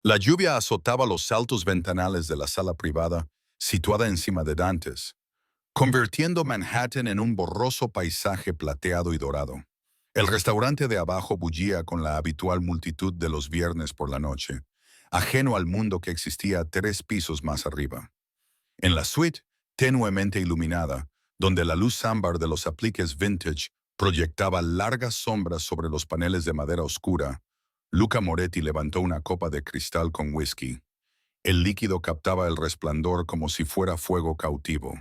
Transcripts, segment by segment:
La lluvia azotaba los altos ventanales de la sala privada, situada encima de Dantes, convirtiendo Manhattan en un borroso paisaje plateado y dorado. El restaurante de abajo bullía con la habitual multitud de los viernes por la noche, ajeno al mundo que existía 3 pisos más arriba. En la suite, tenuemente iluminada, donde la luz ámbar de los apliques vintage proyectaba largas sombras sobre los paneles de madera oscura, Luca Moretti levantó una copa de cristal con whisky. El líquido captaba el resplandor como si fuera fuego cautivo.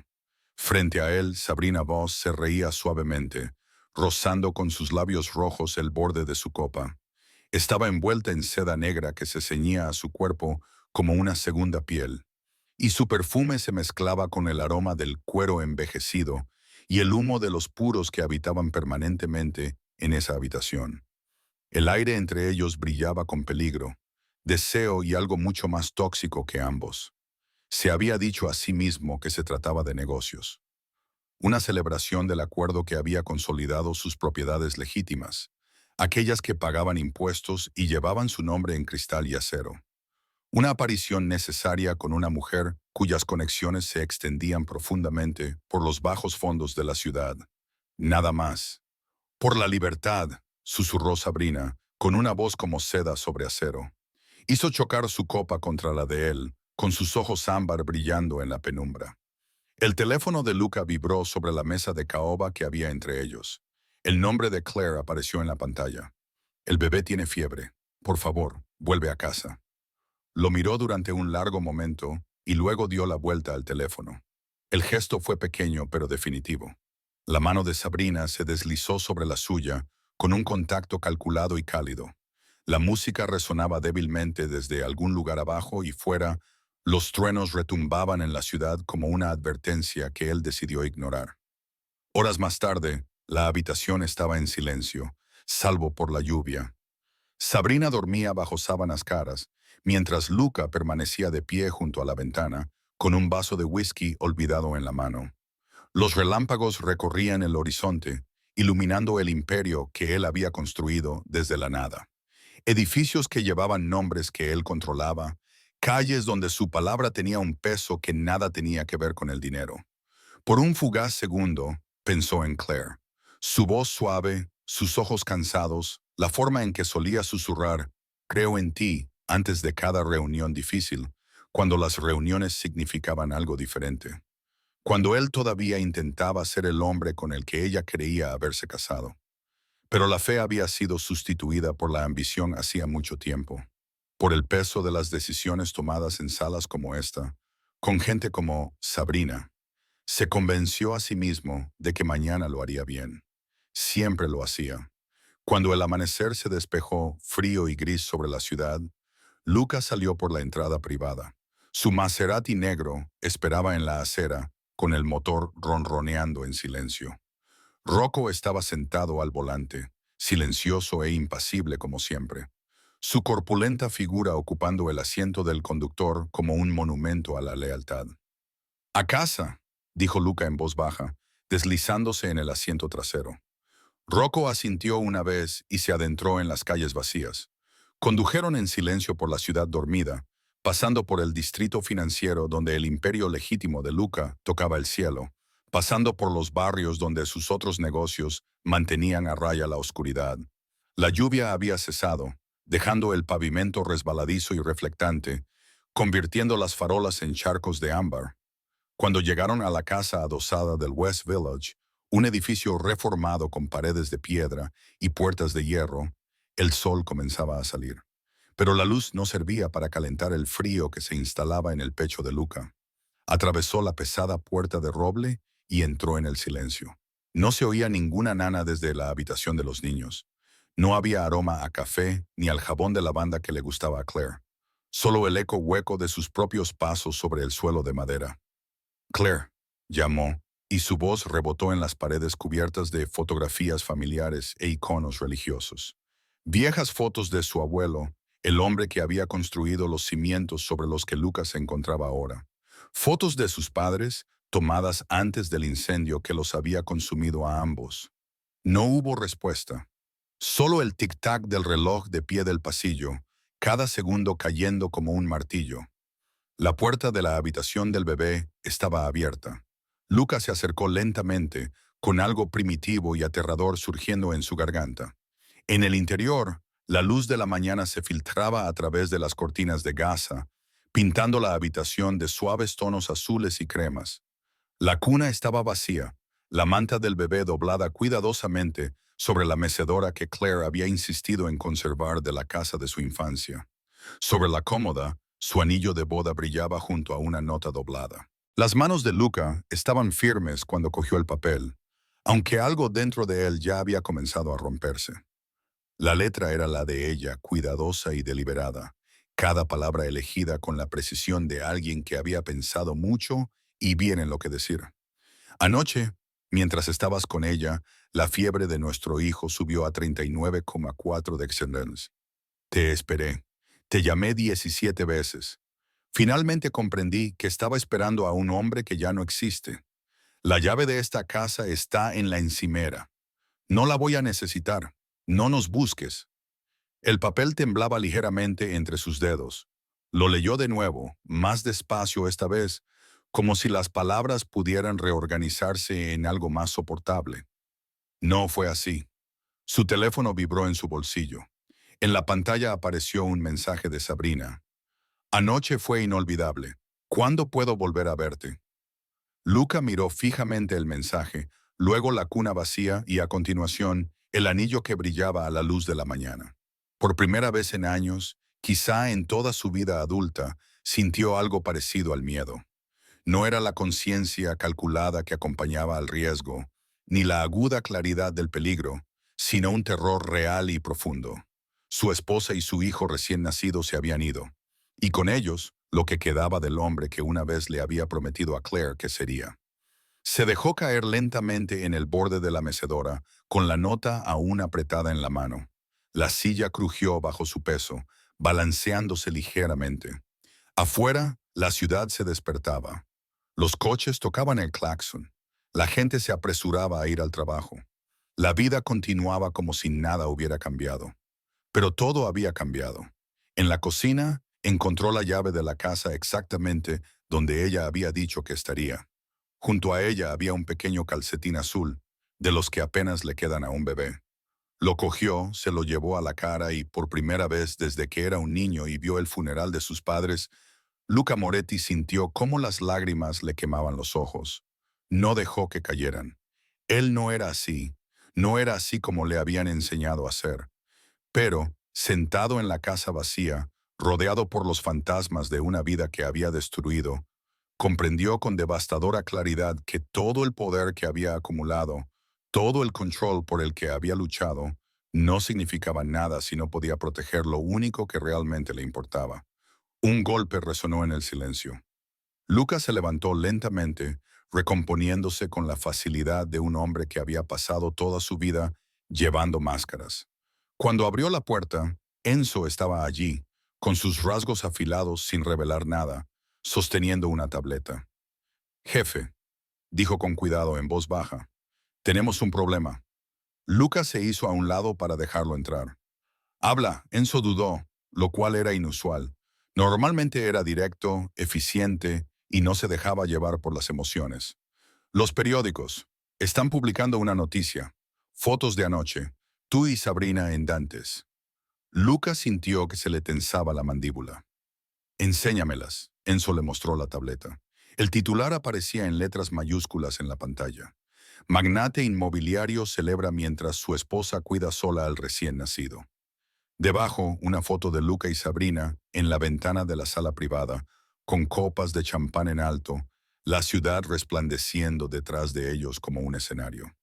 Frente a él, Sabrina Voss se reía suavemente, rozando con sus labios rojos el borde de su copa. Estaba envuelta en seda negra que se ceñía a su cuerpo como una segunda piel, y su perfume se mezclaba con el aroma del cuero envejecido y el humo de los puros que habitaban permanentemente en esa habitación. El aire entre ellos brillaba con peligro, deseo y algo mucho más tóxico que ambos. Se había dicho a sí mismo que se trataba de negocios, una celebración del acuerdo que había consolidado sus propiedades legítimas, aquellas que pagaban impuestos y llevaban su nombre en cristal y acero. Una aparición necesaria con una mujer cuyas conexiones se extendían profundamente por los bajos fondos de la ciudad. Nada más. Por la libertad, susurró Sabrina, con una voz como seda sobre acero. Hizo chocar su copa contra la de él, con sus ojos ámbar brillando en la penumbra. El teléfono de Luca vibró sobre la mesa de caoba que había entre ellos. El nombre de Claire apareció en la pantalla. El bebé tiene fiebre. Por favor, vuelve a casa. Lo miró durante un largo momento y luego dio la vuelta al teléfono. El gesto fue pequeño pero definitivo. La mano de Sabrina se deslizó sobre la suya con un contacto calculado y cálido. La música resonaba débilmente desde algún lugar abajo y fuera, los truenos retumbaban en la ciudad como una advertencia que él decidió ignorar. Horas más tarde, la habitación estaba en silencio, salvo por la lluvia. Sabrina dormía bajo sábanas caras, mientras Luca permanecía de pie junto a la ventana, con un vaso de whisky olvidado en la mano. Los relámpagos recorrían el horizonte, iluminando el imperio que él había construido desde la nada. Edificios que llevaban nombres que él controlaba, calles donde su palabra tenía un peso que nada tenía que ver con el dinero. Por un fugaz segundo, pensó en Claire. Su voz suave, sus ojos cansados, la forma en que solía susurrar, creo en ti, antes de cada reunión difícil, cuando las reuniones significaban algo diferente. Cuando él todavía intentaba ser el hombre con el que ella creía haberse casado. Pero la fe había sido sustituida por la ambición hacía mucho tiempo, por el peso de las decisiones tomadas en salas como esta, con gente como Sabrina. Se convenció a sí mismo de que mañana lo haría bien. Siempre lo hacía. Cuando el amanecer se despejó, frío y gris sobre la ciudad, Lucas salió por la entrada privada. Su Maserati negro esperaba en la acera, con el motor ronroneando en silencio. Rocco estaba sentado al volante, silencioso e impasible como siempre, su corpulenta figura ocupando el asiento del conductor como un monumento a la lealtad. «A casa», dijo Luca en voz baja, deslizándose en el asiento trasero. Rocco asintió una vez y se adentró en las calles vacías. Condujeron en silencio por la ciudad dormida, pasando por el distrito financiero donde el imperio legítimo de Luca tocaba el cielo, pasando por los barrios donde sus otros negocios mantenían a raya la oscuridad. La lluvia había cesado, dejando el pavimento resbaladizo y reflectante, convirtiendo las farolas en charcos de ámbar. Cuando llegaron a la casa adosada del West Village, un edificio reformado con paredes de piedra y puertas de hierro, el sol comenzaba a salir. Pero la luz no servía para calentar el frío que se instalaba en el pecho de Luca. Atravesó la pesada puerta de roble y entró en el silencio. No se oía ninguna nana desde la habitación de los niños. No había aroma a café ni al jabón de lavanda que le gustaba a Claire. Solo el eco hueco de sus propios pasos sobre el suelo de madera. «Claire», llamó, y su voz rebotó en las paredes cubiertas de fotografías familiares e iconos religiosos. Viejas fotos de su abuelo, el hombre que había construido los cimientos sobre los que Lucas se encontraba ahora. Fotos de sus padres, tomadas antes del incendio que los había consumido a ambos. No hubo respuesta. Solo el tic-tac del reloj de pie del pasillo, cada segundo cayendo como un martillo. La puerta de la habitación del bebé estaba abierta. Luca se acercó lentamente, con algo primitivo y aterrador surgiendo en su garganta. En el interior, la luz de la mañana se filtraba a través de las cortinas de gasa, pintando la habitación de suaves tonos azules y cremas. La cuna estaba vacía, la manta del bebé doblada cuidadosamente sobre la mecedora que Claire había insistido en conservar de la casa de su infancia. Sobre la cómoda, su anillo de boda brillaba junto a una nota doblada. Las manos de Luca estaban firmes cuando cogió el papel, aunque algo dentro de él ya había comenzado a romperse. La letra era la de ella, cuidadosa y deliberada, cada palabra elegida con la precisión de alguien que había pensado mucho y bien en lo que decir. Anoche, mientras estabas con ella, la fiebre de nuestro hijo subió a 39,4 de excellence. Te esperé. Te llamé 17 veces. Finalmente comprendí que estaba esperando a un hombre que ya no existe. La llave de esta casa está en la encimera. No la voy a necesitar. No nos busques. El papel temblaba ligeramente entre sus dedos. Lo leyó de nuevo, más despacio esta vez, como si las palabras pudieran reorganizarse en algo más soportable. No fue así. Su teléfono vibró en su bolsillo. En la pantalla apareció un mensaje de Sabrina. Anoche fue inolvidable. ¿Cuándo puedo volver a verte? Luca miró fijamente el mensaje, luego la cuna vacía y a continuación el anillo que brillaba a la luz de la mañana. Por primera vez en años, quizá en toda su vida adulta, sintió algo parecido al miedo. No era la conciencia calculada que acompañaba al riesgo, ni la aguda claridad del peligro, sino un terror real y profundo. Su esposa y su hijo recién nacido se habían ido, y con ellos lo que quedaba del hombre que una vez le había prometido a Claire que sería. Se dejó caer lentamente en el borde de la mecedora, con la nota aún apretada en la mano. La silla crujió bajo su peso, balanceándose ligeramente. Afuera, la ciudad se despertaba. Los coches tocaban el claxon. La gente se apresuraba a ir al trabajo. La vida continuaba como si nada hubiera cambiado. Pero todo había cambiado. En la cocina, encontró la llave de la casa exactamente donde ella había dicho que estaría. Junto a ella había un pequeño calcetín azul, de los que apenas le quedan a un bebé. Lo cogió, se lo llevó a la cara y por primera vez desde que era un niño y vio el funeral de sus padres, Luca Moretti sintió cómo las lágrimas le quemaban los ojos. No dejó que cayeran. Él no era así como le habían enseñado a ser. Pero, sentado en la casa vacía, rodeado por los fantasmas de una vida que había destruido, comprendió con devastadora claridad que todo el poder que había acumulado, todo el control por el que había luchado, no significaba nada si no podía proteger lo único que realmente le importaba. Un golpe resonó en el silencio. Lucas se levantó lentamente, recomponiéndose con la facilidad de un hombre que había pasado toda su vida llevando máscaras. Cuando abrió la puerta, Enzo estaba allí, con sus rasgos afilados sin revelar nada, sosteniendo una tableta. «Jefe», dijo con cuidado en voz baja, «tenemos un problema». Lucas se hizo a un lado para dejarlo entrar. «Habla», Enzo dudó, lo cual era inusual. Normalmente era directo, eficiente y no se dejaba llevar por las emociones. «Los periódicos están publicando una noticia. Fotos de anoche. Tú y Sabrina en Dantes». Lucas sintió que se le tensaba la mandíbula. «Enséñamelas», Enzo le mostró la tableta. El titular aparecía en letras mayúsculas en la pantalla. «Magnate inmobiliario celebra mientras su esposa cuida sola al recién nacido». Debajo, una foto de Luca y Sabrina en la ventana de la sala privada, con copas de champán en alto, la ciudad resplandeciendo detrás de ellos como un escenario.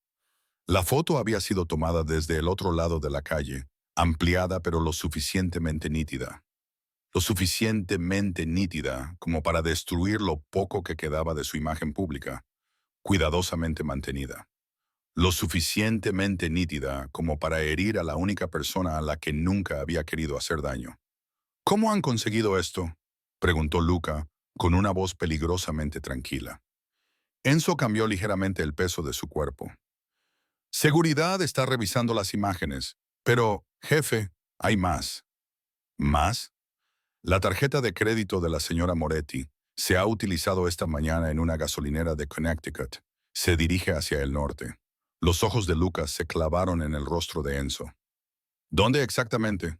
La foto había sido tomada desde el otro lado de la calle, ampliada pero lo suficientemente nítida. Lo suficientemente nítida como para destruir lo poco que quedaba de su imagen pública, cuidadosamente mantenida. Lo suficientemente nítida como para herir a la única persona a la que nunca había querido hacer daño. «¿Cómo han conseguido esto?», preguntó Luca, con una voz peligrosamente tranquila. Enzo cambió ligeramente el peso de su cuerpo. «Seguridad está revisando las imágenes, pero, jefe, hay más». Más, la tarjeta de crédito de la señora Moretti se ha utilizado esta mañana en una gasolinera de Connecticut. Se dirige hacia el norte. Los ojos de Lucas se clavaron en el rostro de Enzo. ¿Dónde exactamente?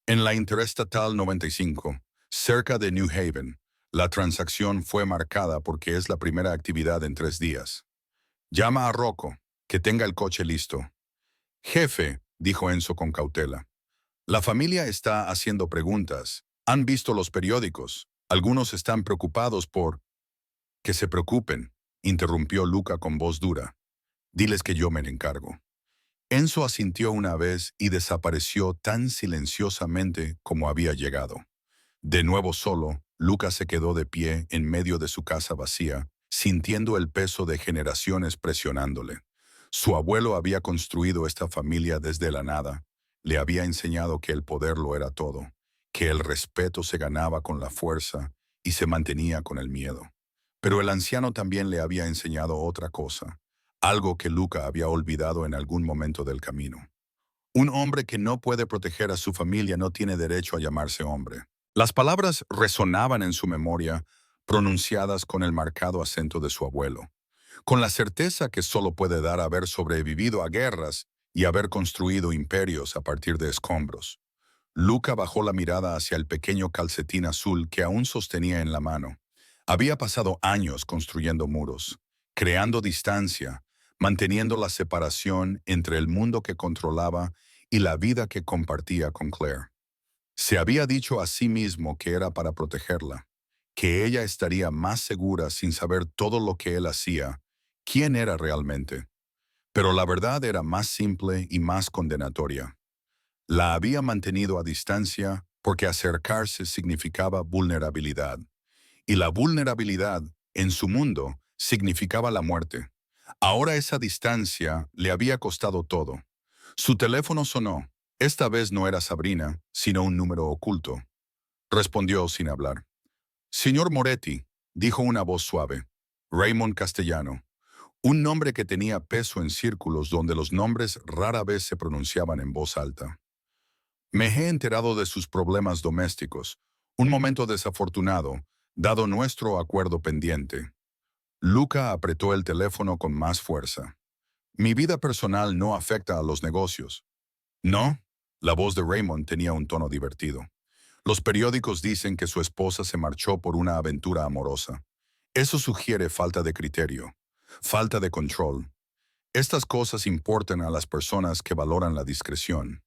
En la Interestatal 95, cerca de New Haven. La transacción fue marcada porque es la primera actividad en 3 días. Llama a Rocco, que tenga el coche listo. Jefe, dijo Enzo con cautela. La familia está haciendo preguntas. Han visto los periódicos. Algunos están preocupados por... Que se preocupen, interrumpió Luca con voz dura. Diles que yo me encargo. Enzo asintió una vez y desapareció tan silenciosamente como había llegado. De nuevo solo, Lucas se quedó de pie en medio de su casa vacía, sintiendo el peso de generaciones presionándole. Su abuelo había construido esta familia desde la nada. Le había enseñado que el poder lo era todo, que el respeto se ganaba con la fuerza y se mantenía con el miedo. Pero el anciano también le había enseñado otra cosa, algo que Luca había olvidado en algún momento del camino. Un hombre que no puede proteger a su familia no tiene derecho a llamarse hombre. Las palabras resonaban en su memoria, pronunciadas con el marcado acento de su abuelo, con la certeza que solo puede dar haber sobrevivido a guerras y haber construido imperios a partir de escombros. Luca bajó la mirada hacia el pequeño calcetín azul que aún sostenía en la mano. Había pasado años construyendo muros, creando distancia, manteniendo la separación entre el mundo que controlaba y la vida que compartía con Claire. Se había dicho a sí mismo que era para protegerla, que ella estaría más segura sin saber todo lo que él hacía, quién era realmente. Pero la verdad era más simple y más condenatoria. La había mantenido a distancia porque acercarse significaba vulnerabilidad, y la vulnerabilidad, en su mundo, significaba la muerte. Ahora esa distancia le había costado todo. Su teléfono sonó. Esta vez no era Sabrina, sino un número oculto. Respondió sin hablar. Señor Moretti, dijo una voz suave. Raymond Castellano. Un nombre que tenía peso en círculos donde los nombres rara vez se pronunciaban en voz alta. Me he enterado de sus problemas domésticos. Un momento desafortunado, dado nuestro acuerdo pendiente. Luca apretó el teléfono con más fuerza. Mi vida personal no afecta a los negocios. ¿No? La voz de Raymond tenía un tono divertido. Los periódicos dicen que su esposa se marchó por una aventura amorosa. Eso sugiere falta de criterio, falta de control. Estas cosas importan a las personas que valoran la discreción.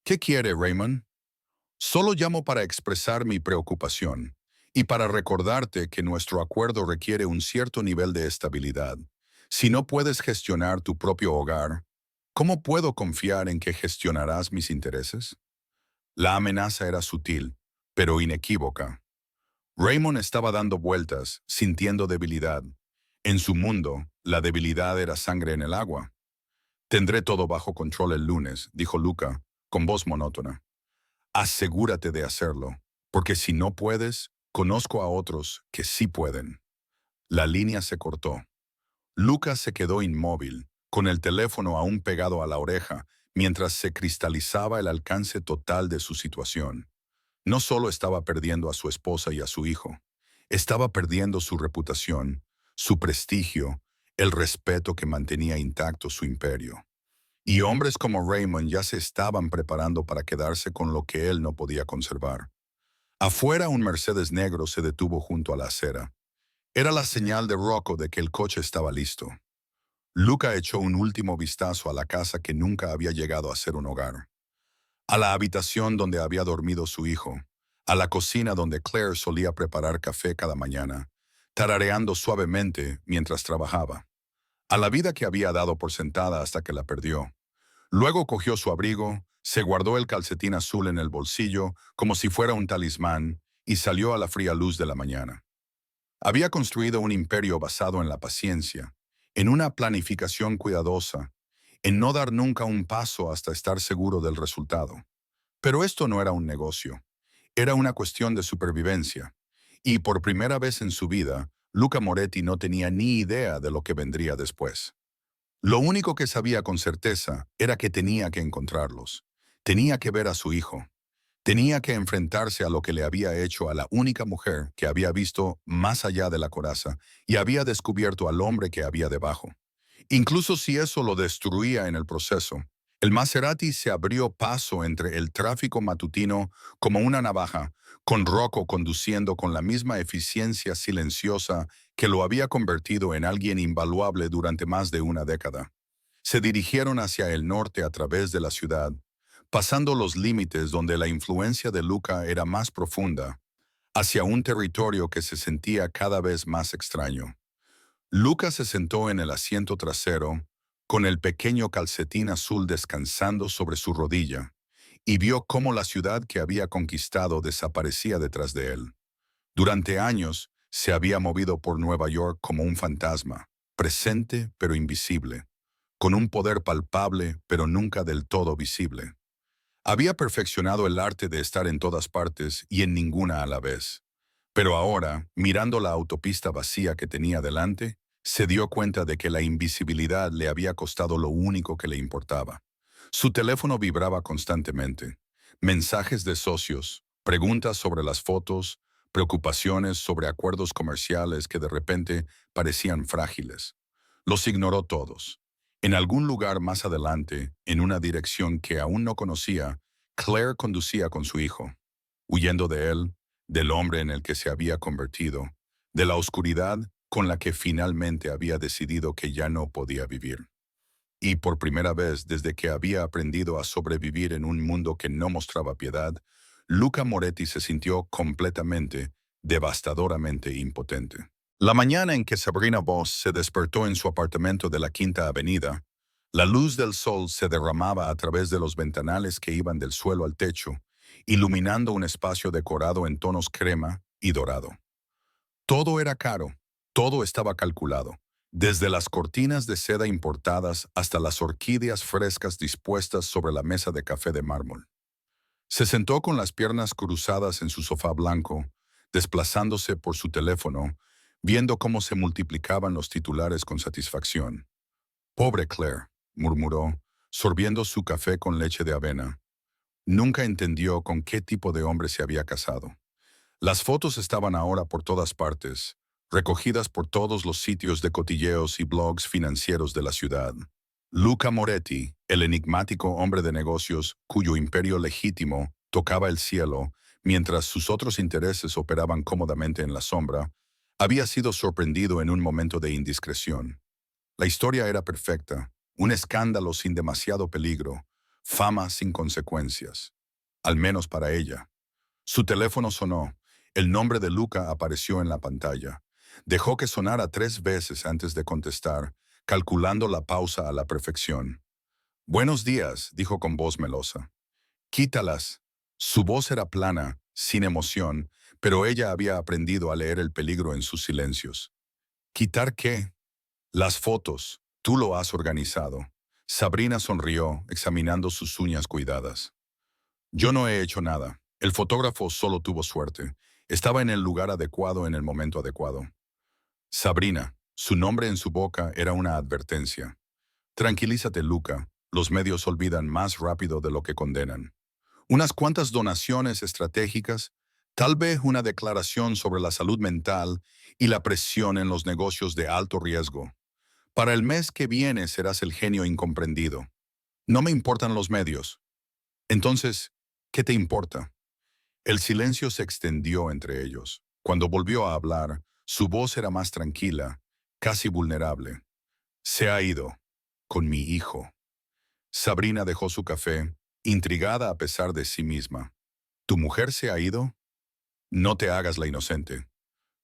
¿Qué quiere, Raymond? Solo llamo para expresar mi preocupación y para recordarte que nuestro acuerdo requiere un cierto nivel de estabilidad. Si no puedes gestionar tu propio hogar, ¿cómo puedo confiar en que gestionarás mis intereses? La amenaza era sutil, pero inequívoca. Raymond estaba dando vueltas, sintiendo debilidad. En su mundo, la debilidad era sangre en el agua. Tendré todo bajo control el lunes, dijo Luca, con voz monótona. Asegúrate de hacerlo, porque si no puedes, conozco a otros que sí pueden. La línea se cortó. Lucas se quedó inmóvil, con el teléfono aún pegado a la oreja, mientras se cristalizaba el alcance total de su situación. No solo estaba perdiendo a su esposa y a su hijo, estaba perdiendo su reputación, su prestigio, el respeto que mantenía intacto su imperio. Y hombres como Raymond ya se estaban preparando para quedarse con lo que él no podía conservar. Afuera un Mercedes negro se detuvo junto a la acera. Era la señal de Rocco de que el coche estaba listo. Luca echó un último vistazo a la casa que nunca había llegado a ser un hogar. A la habitación donde había dormido su hijo, a la cocina donde Claire solía preparar café cada mañana, tarareando suavemente mientras trabajaba, a la vida que había dado por sentada hasta que la perdió. Luego cogió su abrigo, se guardó el calcetín azul en el bolsillo como si fuera un talismán y salió a la fría luz de la mañana. Había construido un imperio basado en la paciencia, en una planificación cuidadosa, en no dar nunca un paso hasta estar seguro del resultado. Pero esto no era un negocio, era una cuestión de supervivencia, y por primera vez en su vida, Luca Moretti no tenía ni idea de lo que vendría después. Lo único que sabía con certeza era que tenía que encontrarlos, tenía que ver a su hijo, Tenía que enfrentarse a lo que le había hecho a la única mujer que había visto más allá de la coraza y había descubierto al hombre que había debajo. Incluso si eso lo destruía en el proceso, el Maserati se abrió paso entre el tráfico matutino como una navaja, con Rocco conduciendo con la misma eficiencia silenciosa que lo había convertido en alguien invaluable durante más de una década. Se dirigieron hacia el norte a través de la ciudad, pasando los límites donde la influencia de Luca era más profunda, hacia un territorio que se sentía cada vez más extraño. Luca se sentó en el asiento trasero, con el pequeño calcetín azul descansando sobre su rodilla, y vio cómo la ciudad que había conquistado desaparecía detrás de él. Durante años, se había movido por Nueva York como un fantasma, presente pero invisible, con un poder palpable pero nunca del todo visible. Había perfeccionado el arte de estar en todas partes y en ninguna a la vez. Pero ahora, mirando la autopista vacía que tenía delante, se dio cuenta de que la invisibilidad le había costado lo único que le importaba. Su teléfono vibraba constantemente. Mensajes de socios, preguntas sobre las fotos, preocupaciones sobre acuerdos comerciales que de repente parecían frágiles. Los ignoró todos. En algún lugar más adelante, en una dirección que aún no conocía, Claire conducía con su hijo, huyendo de él, del hombre en el que se había convertido, de la oscuridad con la que finalmente había decidido que ya no podía vivir. Y por primera vez desde que había aprendido a sobrevivir en un mundo que no mostraba piedad, Luca Moretti se sintió completamente, devastadoramente impotente. La mañana en que Sabrina Voss se despertó en su apartamento de la Quinta Avenida, la luz del sol se derramaba a través de los ventanales que iban del suelo al techo, iluminando un espacio decorado en tonos crema y dorado. Todo era caro, todo estaba calculado, desde las cortinas de seda importadas hasta las orquídeas frescas dispuestas sobre la mesa de café de mármol. Se sentó con las piernas cruzadas en su sofá blanco, desplazándose por su teléfono, viendo cómo se multiplicaban los titulares con satisfacción. Pobre Claire, murmuró, sorbiendo su café con leche de avena. Nunca entendió con qué tipo de hombre se había casado. Las fotos estaban ahora por todas partes, recogidas por todos los sitios de cotilleos y blogs financieros de la ciudad. Luca Moretti, el enigmático hombre de negocios cuyo imperio legítimo tocaba el cielo, mientras sus otros intereses operaban cómodamente en la sombra, había sido sorprendido en un momento de indiscreción. La historia era perfecta, un escándalo sin demasiado peligro, fama sin consecuencias. Al menos para ella. Su teléfono sonó. El nombre de Luca apareció en la pantalla. Dejó que sonara 3 veces antes de contestar, calculando la pausa a la perfección. «Buenos días», dijo con voz melosa. «Quítalas». Su voz era plana, sin emoción, pero ella había aprendido a leer el peligro en sus silencios. «¿Quitar qué?» «Las fotos. Tú lo has organizado». Sabrina sonrió, examinando sus uñas cuidadas. «Yo no he hecho nada. El fotógrafo solo tuvo suerte. Estaba en el lugar adecuado en el momento adecuado». Sabrina, su nombre en su boca era una advertencia. «Tranquilízate, Luca. Los medios olvidan más rápido de lo que condenan. Unas cuantas donaciones estratégicas, tal vez una declaración sobre la salud mental y la presión en los negocios de alto riesgo. Para el mes que viene serás el genio incomprendido. No me importan los medios». «Entonces, ¿qué te importa?» El silencio se extendió entre ellos. Cuando volvió a hablar, su voz era más tranquila, casi vulnerable. «Se ha ido. Con mi hijo». Sabrina dejó su café, intrigada a pesar de sí misma. «¿Tu mujer se ha ido?» «No te hagas la inocente.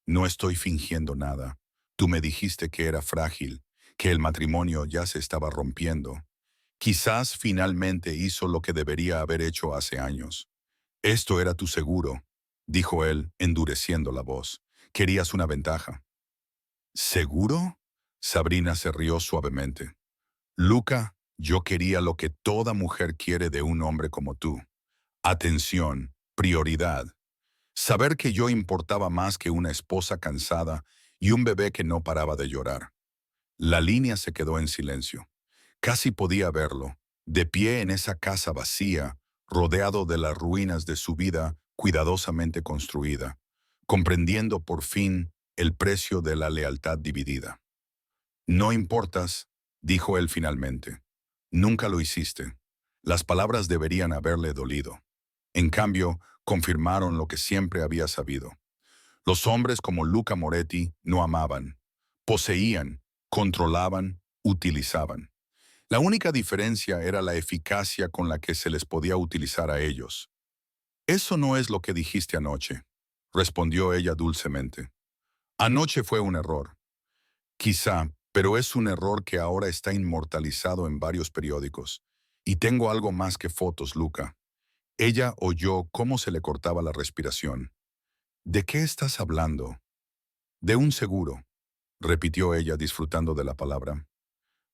No estoy fingiendo nada. Tú me dijiste que era frágil, que el matrimonio ya se estaba rompiendo. Quizás finalmente hizo lo que debería haber hecho hace años. Esto era tu seguro», dijo él, endureciendo la voz. «Querías una ventaja». «¿Seguro?» Sabrina se rió suavemente. «Luca, yo quería lo que toda mujer quiere de un hombre como tú. Atención, prioridad. Saber que yo importaba más que una esposa cansada y un bebé que no paraba de llorar». La línea se quedó en silencio. Casi podía verlo, de pie en esa casa vacía, rodeado de las ruinas de su vida cuidadosamente construida, comprendiendo por fin el precio de la lealtad dividida. No importas, dijo él finalmente. Nunca lo hiciste. Las palabras deberían haberle dolido. En cambio, confirmaron lo que siempre había sabido. Los hombres como Luca Moretti no amaban, poseían, controlaban, utilizaban. La única diferencia era la eficacia con la que se les podía utilizar a ellos. Eso no es lo que dijiste anoche, respondió ella dulcemente. Anoche fue un error. Quizá, pero es un error que ahora está inmortalizado en varios periódicos. Y tengo algo más que fotos, Luca. Ella oyó cómo se le cortaba la respiración. ¿De qué estás hablando? De un seguro, repitió ella disfrutando de la palabra.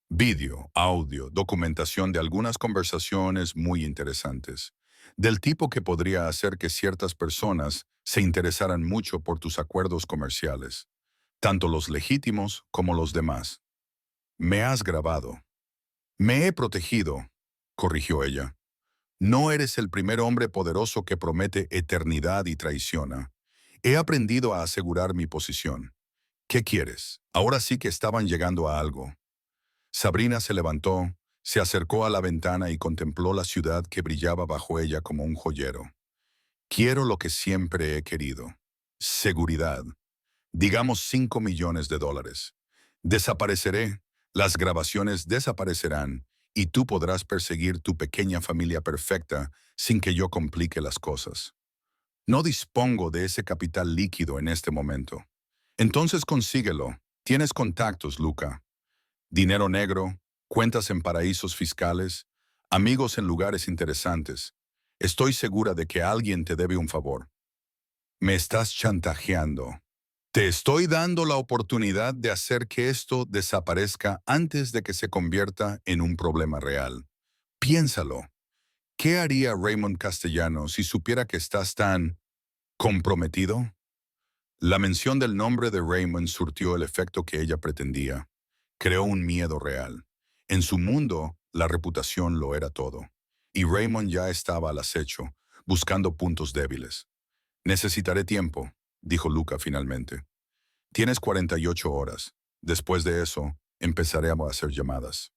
Vídeo, audio, documentación de algunas conversaciones muy interesantes, del tipo que podría hacer que ciertas personas se interesaran mucho por tus acuerdos comerciales, tanto los legítimos como los demás. Me has grabado. Me he protegido, corrigió ella. No eres el primer hombre poderoso que promete eternidad y traiciona. He aprendido a asegurar mi posición. ¿Qué quieres? Ahora sí que estaban llegando a algo. Sabrina se levantó, se acercó a la ventana y contempló la ciudad que brillaba bajo ella como un joyero. Quiero lo que siempre he querido. Seguridad. Digamos $5 millones. Desapareceré, las grabaciones desaparecerán y tú podrás perseguir tu pequeña familia perfecta sin que yo complique las cosas. No dispongo de ese capital líquido en este momento. Entonces consíguelo. Tienes contactos, Luca. Dinero negro, cuentas en paraísos fiscales, amigos en lugares interesantes. Estoy segura de que alguien te debe un favor. Me estás chantajeando. Te estoy dando la oportunidad de hacer que esto desaparezca antes de que se convierta en un problema real. Piénsalo. ¿Qué haría Raymond Castellano si supiera que estás tan comprometido? La mención del nombre de Raymond surtió el efecto que ella pretendía. Creó un miedo real. En su mundo, la reputación lo era todo. Y Raymond ya estaba al acecho, buscando puntos débiles. Necesitaré tiempo, dijo Luca finalmente. Tienes 48 horas. Después de eso, empezaré a hacer llamadas.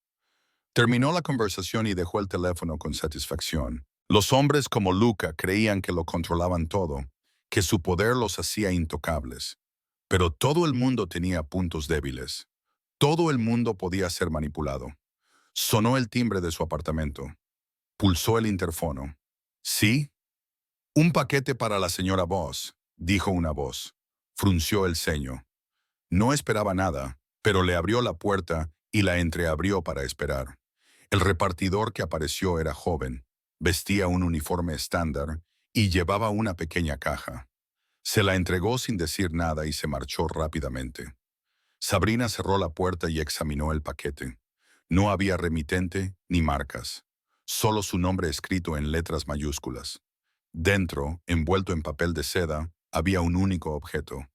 Terminó la conversación y dejó el teléfono con satisfacción. Los hombres como Luca creían que lo controlaban todo, que su poder los hacía intocables. Pero todo el mundo tenía puntos débiles. Todo el mundo podía ser manipulado. Sonó el timbre de su apartamento. Pulsó el interfono. ¿Sí? Un paquete para la señora Voss, dijo una voz. Frunció el ceño. No esperaba nada, pero le abrió la puerta y la entreabrió para esperar. El repartidor que apareció era joven, vestía un uniforme estándar y llevaba una pequeña caja. Se la entregó sin decir nada y se marchó rápidamente. Sabrina cerró la puerta y examinó el paquete. No había remitente ni marcas, solo su nombre escrito en letras mayúsculas. Dentro, envuelto en papel de seda, había un único objeto.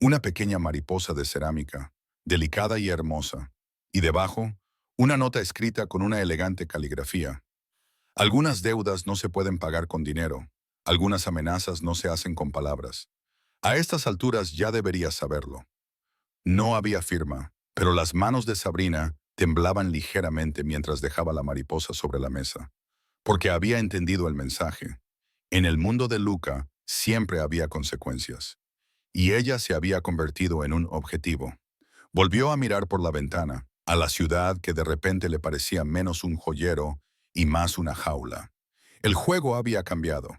Una pequeña mariposa de cerámica, delicada y hermosa, y debajo, una nota escrita con una elegante caligrafía. Algunas deudas no se pueden pagar con dinero, algunas amenazas no se hacen con palabras. A estas alturas ya deberías saberlo. No había firma, pero las manos de Sabrina temblaban ligeramente mientras dejaba la mariposa sobre la mesa, porque había entendido el mensaje. En el mundo de Luca siempre había consecuencias. Y ella se había convertido en un objetivo. Volvió a mirar por la ventana, a la ciudad que de repente le parecía menos un joyero y más una jaula. El juego había cambiado.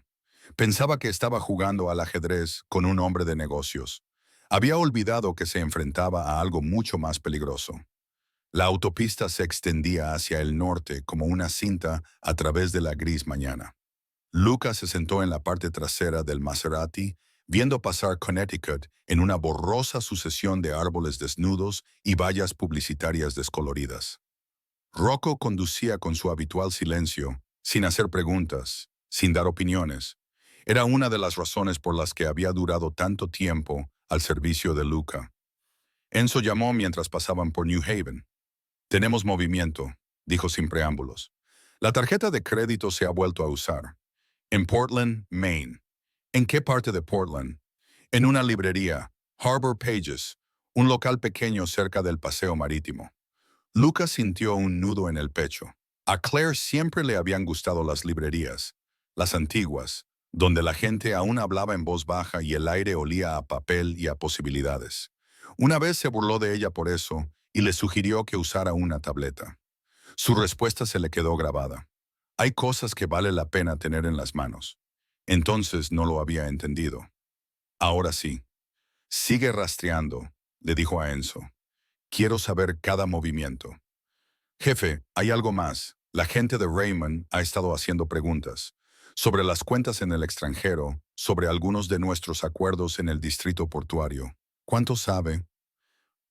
Pensaba que estaba jugando al ajedrez con un hombre de negocios. Había olvidado que se enfrentaba a algo mucho más peligroso. La autopista se extendía hacia el norte como una cinta a través de la gris mañana. Luca se sentó en la parte trasera del Maserati, viendo pasar Connecticut en una borrosa sucesión de árboles desnudos y vallas publicitarias descoloridas. Rocco conducía con su habitual silencio, sin hacer preguntas, sin dar opiniones. Era una de las razones por las que había durado tanto tiempo al servicio de Luca. Enzo llamó mientras pasaban por New Haven. Tenemos movimiento, dijo sin preámbulos. La tarjeta de crédito se ha vuelto a usar. En Portland, Maine. ¿En qué parte de Portland? En una librería, Harbor Pages, un local pequeño cerca del paseo marítimo. Lucas sintió un nudo en el pecho. A Claire siempre le habían gustado las librerías, las antiguas, donde la gente aún hablaba en voz baja y el aire olía a papel y a posibilidades. Una vez se burló de ella por eso y le sugirió que usara una tableta. Su respuesta se le quedó grabada. Hay cosas que vale la pena tener en las manos. Entonces no lo había entendido. Ahora sí. Sigue rastreando, le dijo a Enzo. Quiero saber cada movimiento. Jefe, hay algo más. La gente de Raymond ha estado haciendo preguntas sobre las cuentas en el extranjero, sobre algunos de nuestros acuerdos en el distrito portuario. ¿Cuánto sabe?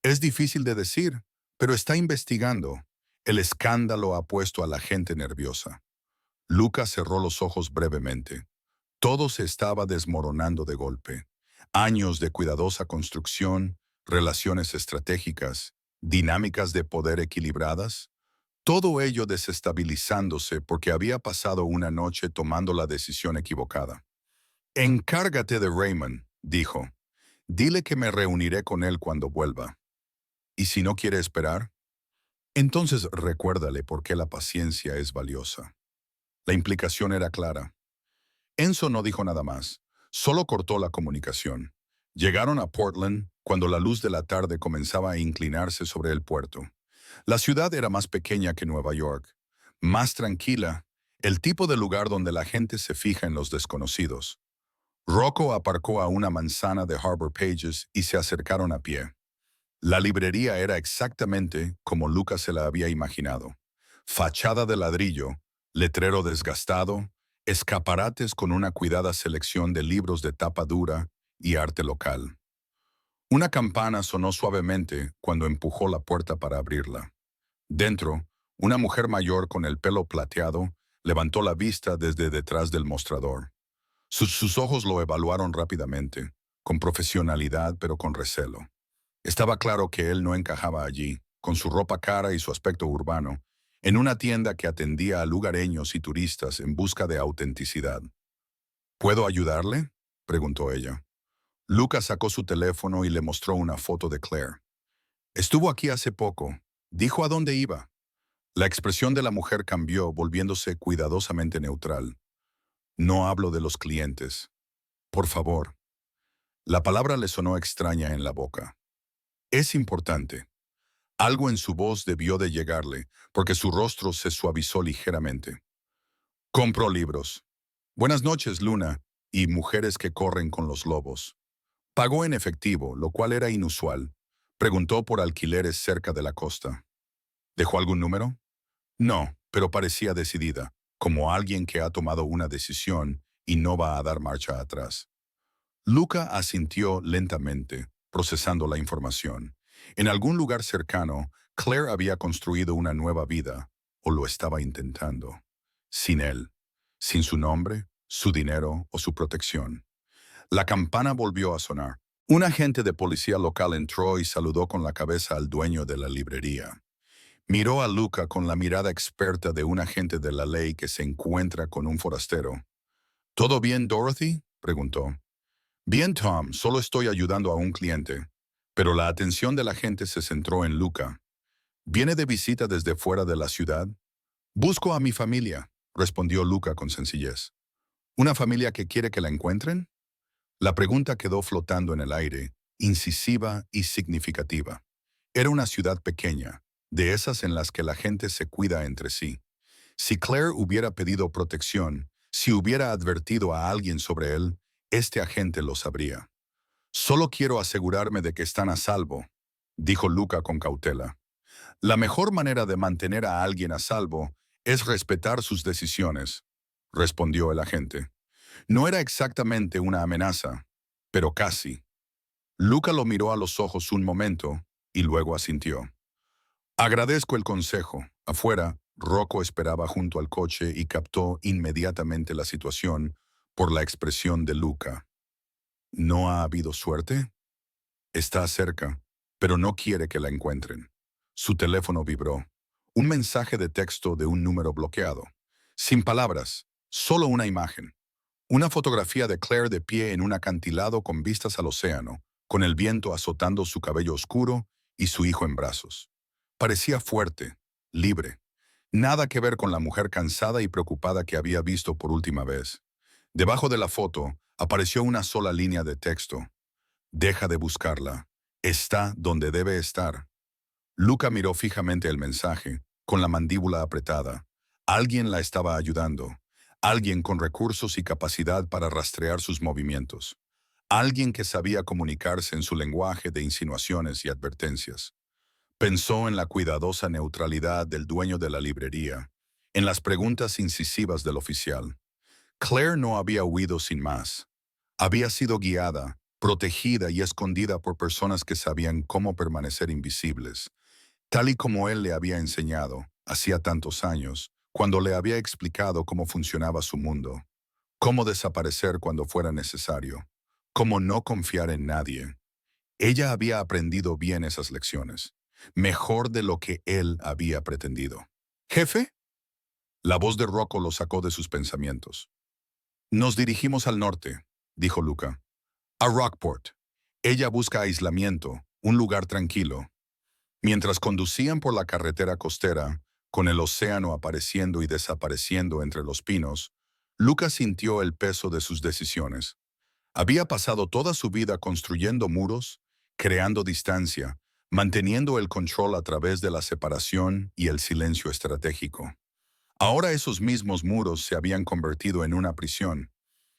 Es difícil de decir, pero está investigando. El escándalo ha puesto a la gente nerviosa. Lucas cerró los ojos brevemente. Todo se estaba desmoronando de golpe. Años de cuidadosa construcción, relaciones estratégicas, dinámicas de poder equilibradas, todo ello desestabilizándose porque había pasado una noche tomando la decisión equivocada. Encárgate de Raymond, dijo. Dile que me reuniré con él cuando vuelva. ¿Y si no quiere esperar? Entonces recuérdale por qué la paciencia es valiosa. La implicación era clara. Enzo no dijo nada más, solo cortó la comunicación. Llegaron a Portland cuando la luz de la tarde comenzaba a inclinarse sobre el puerto. La ciudad era más pequeña que Nueva York, más tranquila, el tipo de lugar donde la gente se fija en los desconocidos. Rocco aparcó a una manzana de Harbor Pages y se acercaron a pie. La librería era exactamente como Lucas se la había imaginado. Fachada de ladrillo, letrero desgastado, escaparates con una cuidada selección de libros de tapa dura y arte local. Una campana sonó suavemente cuando empujó la puerta para abrirla. Dentro, una mujer mayor con el pelo plateado levantó la vista desde detrás del mostrador. Sus ojos lo evaluaron rápidamente, con profesionalidad pero con recelo. Estaba claro que él no encajaba allí, con su ropa cara y su aspecto urbano, en una tienda que atendía a lugareños y turistas en busca de autenticidad. ¿Puedo ayudarle?, preguntó ella. Lucas sacó su teléfono y le mostró una foto de Claire. Estuvo aquí hace poco. Dijo a dónde iba. La expresión de la mujer cambió, volviéndose cuidadosamente neutral. No hablo de los clientes. Por favor. La palabra le sonó extraña en la boca. Es importante. Algo en su voz debió de llegarle, porque su rostro se suavizó ligeramente. Compró libros. Buenas noches, Luna, y Mujeres que corren con los lobos. Pagó en efectivo, lo cual era inusual. Preguntó por alquileres cerca de la costa. ¿Dejó algún número? No, pero parecía decidida, como alguien que ha tomado una decisión y no va a dar marcha atrás. Luca asintió lentamente, procesando la información. En algún lugar cercano, Claire había construido una nueva vida, o lo estaba intentando. Sin él, sin su nombre, su dinero o su protección. La campana volvió a sonar. Un agente de policía local entró y saludó con la cabeza al dueño de la librería. Miró a Luca con la mirada experta de un agente de la ley que se encuentra con un forastero. ¿Todo bien, Dorothy?, preguntó. Bien, Tom, solo estoy ayudando a un cliente. Pero la atención de la gente se centró en Luca. ¿Viene de visita desde fuera de la ciudad? Busco a mi familia, respondió Luca con sencillez. ¿Una familia que quiere que la encuentren? La pregunta quedó flotando en el aire, incisiva y significativa. Era una ciudad pequeña, de esas en las que la gente se cuida entre sí. Si Claire hubiera pedido protección, si hubiera advertido a alguien sobre él, este agente lo sabría. Solo quiero asegurarme de que están a salvo, dijo Luca con cautela. La mejor manera de mantener a alguien a salvo es respetar sus decisiones, respondió el agente. No era exactamente una amenaza, pero casi. Luca lo miró a los ojos un momento y luego asintió. Agradezco el consejo. Afuera, Rocco esperaba junto al coche y captó inmediatamente la situación por la expresión de Luca. ¿No ha habido suerte? Está cerca, pero no quiere que la encuentren. Su teléfono vibró. Un mensaje de texto de un número bloqueado. Sin palabras, solo una imagen. Una fotografía de Claire de pie en un acantilado con vistas al océano, con el viento azotando su cabello oscuro y su hijo en brazos. Parecía fuerte, libre. Nada que ver con la mujer cansada y preocupada que había visto por última vez. Debajo de la foto apareció una sola línea de texto. Deja de buscarla. Está donde debe estar. Luca miró fijamente el mensaje, con la mandíbula apretada. Alguien la estaba ayudando. Alguien con recursos y capacidad para rastrear sus movimientos. Alguien que sabía comunicarse en su lenguaje de insinuaciones y advertencias. Pensó en la cuidadosa neutralidad del dueño de la librería, en las preguntas incisivas del oficial. Claire no había huido sin más. Había sido guiada, protegida y escondida por personas que sabían cómo permanecer invisibles, tal y como él le había enseñado, hacía tantos años, cuando le había explicado cómo funcionaba su mundo, cómo desaparecer cuando fuera necesario, cómo no confiar en nadie. Ella había aprendido bien esas lecciones, mejor de lo que él había pretendido. ¿Jefe? La voz de Rocco lo sacó de sus pensamientos. Nos dirigimos al norte, dijo Luca. A Rockport. Ella busca aislamiento, un lugar tranquilo. Mientras conducían por la carretera costera, con el océano apareciendo y desapareciendo entre los pinos, Luca sintió el peso de sus decisiones. Había pasado toda su vida construyendo muros, creando distancia, manteniendo el control a través de la separación y el silencio estratégico. Ahora esos mismos muros se habían convertido en una prisión,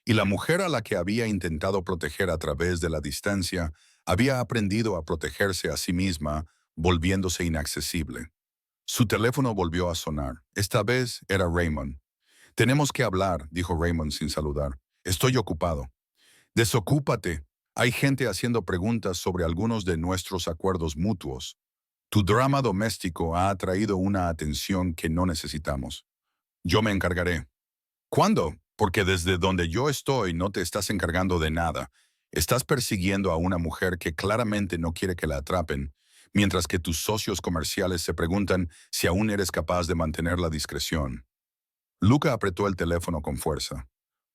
y la mujer a la que había intentado proteger a través de la distancia había aprendido a protegerse a sí misma, volviéndose inaccesible. Su teléfono volvió a sonar. Esta vez era Raymond. Tenemos que hablar, dijo Raymond sin saludar. Estoy ocupado. Desocúpate. Hay gente haciendo preguntas sobre algunos de nuestros acuerdos mutuos. Tu drama doméstico ha atraído una atención que no necesitamos. Yo me encargaré. ¿Cuándo? Porque desde donde yo estoy no te estás encargando de nada. Estás persiguiendo a una mujer que claramente no quiere que la atrapen, mientras que tus socios comerciales se preguntan si aún eres capaz de mantener la discreción. Luca apretó el teléfono con fuerza.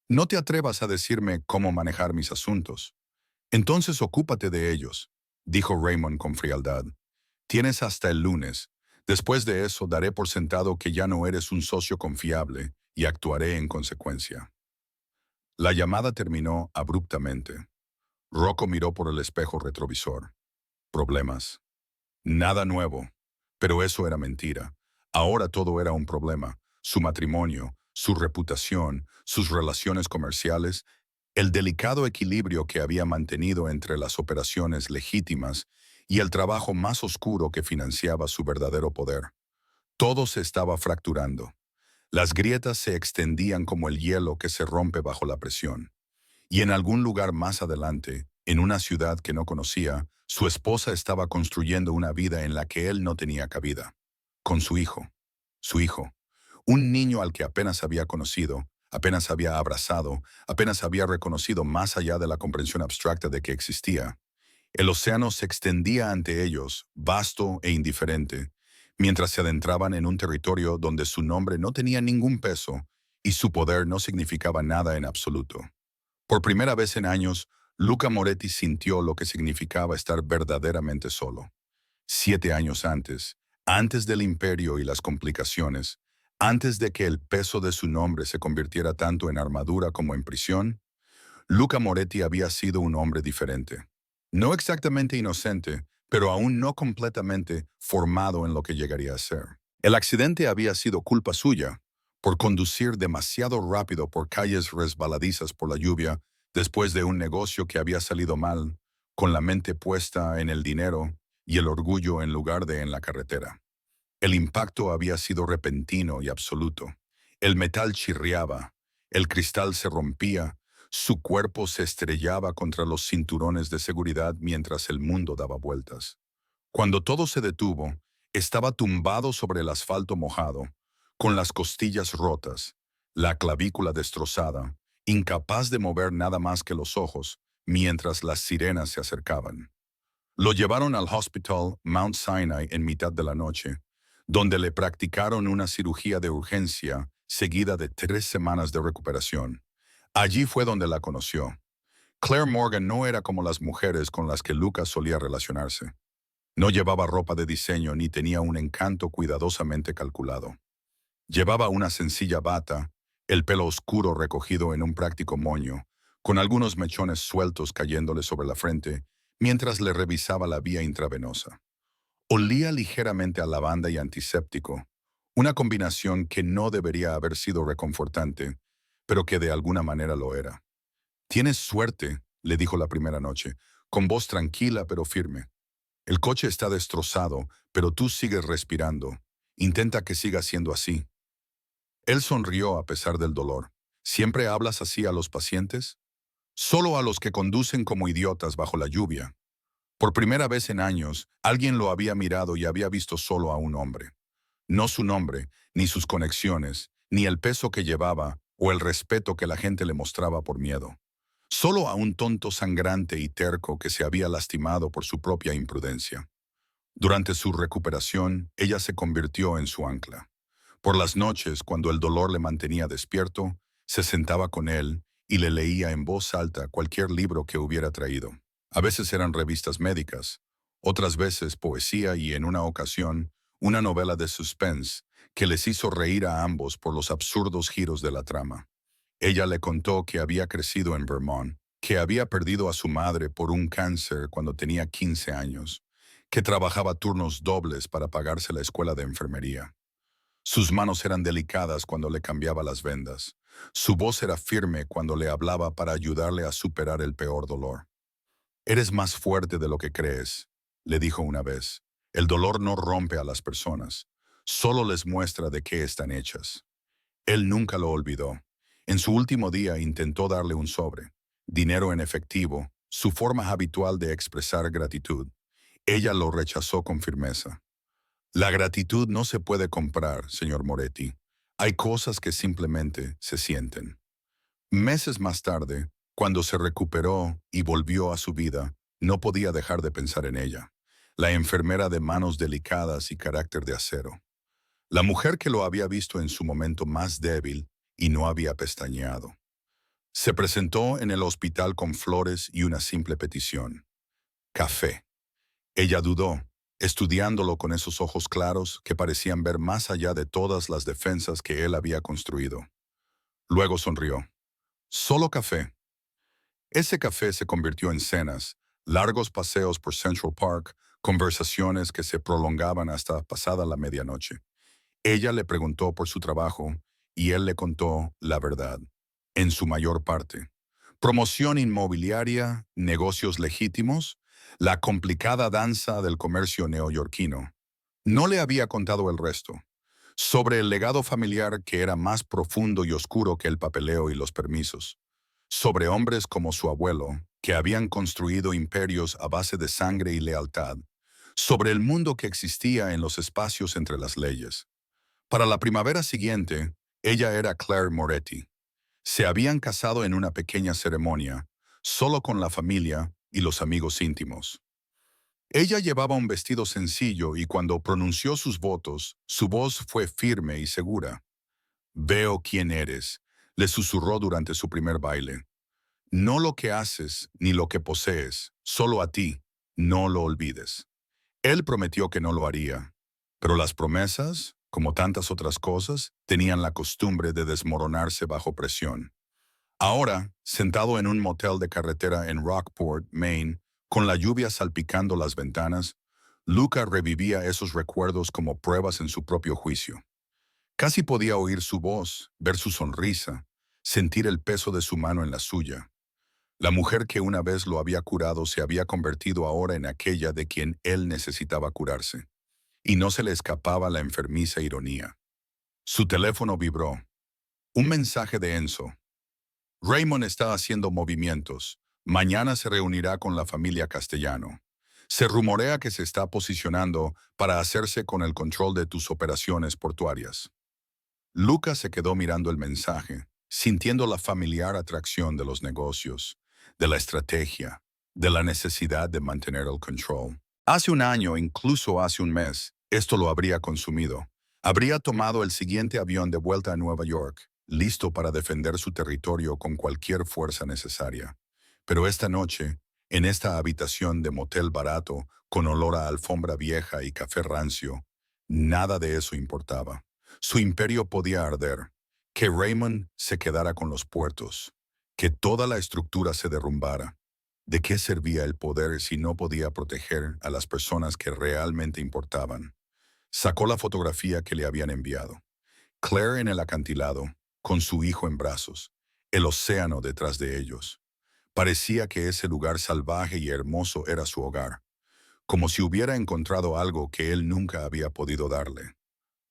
No te atrevas a decirme cómo manejar mis asuntos. Entonces ocúpate de ellos, dijo Raymond con frialdad. Tienes hasta el lunes. Después de eso daré por sentado que ya no eres un socio confiable y actuaré en consecuencia. La llamada terminó abruptamente. Rocco miró por el espejo retrovisor. Problemas. Nada nuevo. Pero eso era mentira. Ahora todo era un problema. Su matrimonio, su reputación, sus relaciones comerciales, el delicado equilibrio que había mantenido entre las operaciones legítimas y el trabajo más oscuro que financiaba su verdadero poder. Todo se estaba fracturando. Las grietas se extendían como el hielo que se rompe bajo la presión. Y en algún lugar más adelante, en una ciudad que no conocía, su esposa estaba construyendo una vida en la que él no tenía cabida. Con su hijo. Su hijo. Un niño al que apenas había conocido, apenas había abrazado, apenas había reconocido más allá de la comprensión abstracta de que existía. El océano se extendía ante ellos, vasto e indiferente, mientras se adentraban en un territorio donde su nombre no tenía ningún peso y su poder no significaba nada en absoluto. Por primera vez en años, Luca Moretti sintió lo que significaba estar verdaderamente solo. 7 años antes del imperio y las complicaciones, antes de que el peso de su nombre se convirtiera tanto en armadura como en prisión, Luca Moretti había sido un hombre diferente. No exactamente inocente, pero aún no completamente formado en lo que llegaría a ser. El accidente había sido culpa suya, por conducir demasiado rápido por calles resbaladizas por la lluvia, después de un negocio que había salido mal, con la mente puesta en el dinero y el orgullo en lugar de en la carretera. El impacto había sido repentino y absoluto. El metal chirriaba, el cristal se rompía, su cuerpo se estrellaba contra los cinturones de seguridad mientras el mundo daba vueltas. Cuando todo se detuvo, estaba tumbado sobre el asfalto mojado, con las costillas rotas, la clavícula destrozada, incapaz de mover nada más que los ojos, mientras las sirenas se acercaban. Lo llevaron al Hospital Mount Sinai en mitad de la noche, donde le practicaron una cirugía de urgencia seguida de 3 semanas de recuperación. Allí fue donde la conoció. Claire Morgan no era como las mujeres con las que Lucas solía relacionarse. No llevaba ropa de diseño ni tenía un encanto cuidadosamente calculado. Llevaba una sencilla bata, el pelo oscuro recogido en un práctico moño, con algunos mechones sueltos cayéndole sobre la frente, mientras le revisaba la vía intravenosa. Olía ligeramente a lavanda y antiséptico, una combinación que no debería haber sido reconfortante, pero que de alguna manera lo era. «Tienes suerte», le dijo la primera noche, con voz tranquila pero firme. «El coche está destrozado, pero tú sigues respirando. Intenta que siga siendo así». Él sonrió a pesar del dolor. «¿Siempre hablas así a los pacientes?» «Solo a los que conducen como idiotas bajo la lluvia». Por primera vez en años, alguien lo había mirado y había visto solo a un hombre. No su nombre, ni sus conexiones, ni el peso que llevaba o el respeto que la gente le mostraba por miedo. Solo a un tonto sangrante y terco que se había lastimado por su propia imprudencia. Durante su recuperación, ella se convirtió en su ancla. Por las noches, cuando el dolor le mantenía despierto, se sentaba con él y le leía en voz alta cualquier libro que hubiera traído. A veces eran revistas médicas, otras veces poesía y, en una ocasión, una novela de suspense que les hizo reír a ambos por los absurdos giros de la trama. Ella le contó que había crecido en Vermont, que había perdido a su madre por un cáncer cuando tenía 15 años, que trabajaba turnos dobles para pagarse la escuela de enfermería. Sus manos eran delicadas cuando le cambiaba las vendas. Su voz era firme cuando le hablaba para ayudarle a superar el peor dolor. «Eres más fuerte de lo que crees», le dijo una vez. «El dolor no rompe a las personas, solo les muestra de qué están hechas». Él nunca lo olvidó. En su último día intentó darle un sobre, dinero en efectivo, su forma habitual de expresar gratitud. Ella lo rechazó con firmeza. «La gratitud no se puede comprar, señor Moretti. Hay cosas que simplemente se sienten». Meses más tarde, cuando se recuperó y volvió a su vida, no podía dejar de pensar en ella, la enfermera de manos delicadas y carácter de acero. La mujer que lo había visto en su momento más débil y no había pestañeado. Se presentó en el hospital con flores y una simple petición: café. Ella dudó, estudiándolo con esos ojos claros que parecían ver más allá de todas las defensas que él había construido. Luego sonrió. «Solo café». Ese café se convirtió en cenas, largos paseos por Central Park, conversaciones que se prolongaban hasta pasada la medianoche. Ella le preguntó por su trabajo y él le contó la verdad, en su mayor parte. Promoción inmobiliaria, negocios legítimos, la complicada danza del comercio neoyorquino. No le había contado el resto. Sobre el legado familiar que era más profundo y oscuro que el papeleo y los permisos. Sobre hombres como su abuelo, que habían construido imperios a base de sangre y lealtad. Sobre el mundo que existía en los espacios entre las leyes. Para la primavera siguiente, ella era Claire Moretti. Se habían casado en una pequeña ceremonia, solo con la familia y los amigos íntimos. Ella llevaba un vestido sencillo y cuando pronunció sus votos, su voz fue firme y segura. «Veo quién eres», le susurró durante su primer baile. «No lo que haces ni lo que posees, solo a ti, no lo olvides». Él prometió que no lo haría, pero las promesas, como tantas otras cosas, tenían la costumbre de desmoronarse bajo presión. Ahora, sentado en un motel de carretera en Rockport, Maine, con la lluvia salpicando las ventanas, Luca revivía esos recuerdos como pruebas en su propio juicio. Casi podía oír su voz, ver su sonrisa, sentir el peso de su mano en la suya. La mujer que una vez lo había curado se había convertido ahora en aquella de quien él necesitaba curarse. Y no se le escapaba la enfermiza ironía. Su teléfono vibró. Un mensaje de Enzo. «Raymond está haciendo movimientos. Mañana se reunirá con la familia Castellano. Se rumorea que se está posicionando para hacerse con el control de tus operaciones portuarias». Lucas se quedó mirando el mensaje, sintiendo la familiar atracción de los negocios, de la estrategia, de la necesidad de mantener el control. Hace un año, incluso hace un mes, esto lo habría consumido. Habría tomado el siguiente avión de vuelta a Nueva York, listo para defender su territorio con cualquier fuerza necesaria. Pero esta noche, en esta habitación de motel barato, con olor a alfombra vieja y café rancio, nada de eso importaba. Su imperio podía arder, que Raymond se quedara con los puertos, que toda la estructura se derrumbara. ¿De qué servía el poder si no podía proteger a las personas que realmente importaban? Sacó la fotografía que le habían enviado. Claire en el acantilado, con su hijo en brazos, el océano detrás de ellos. Parecía que ese lugar salvaje y hermoso era su hogar, como si hubiera encontrado algo que él nunca había podido darle.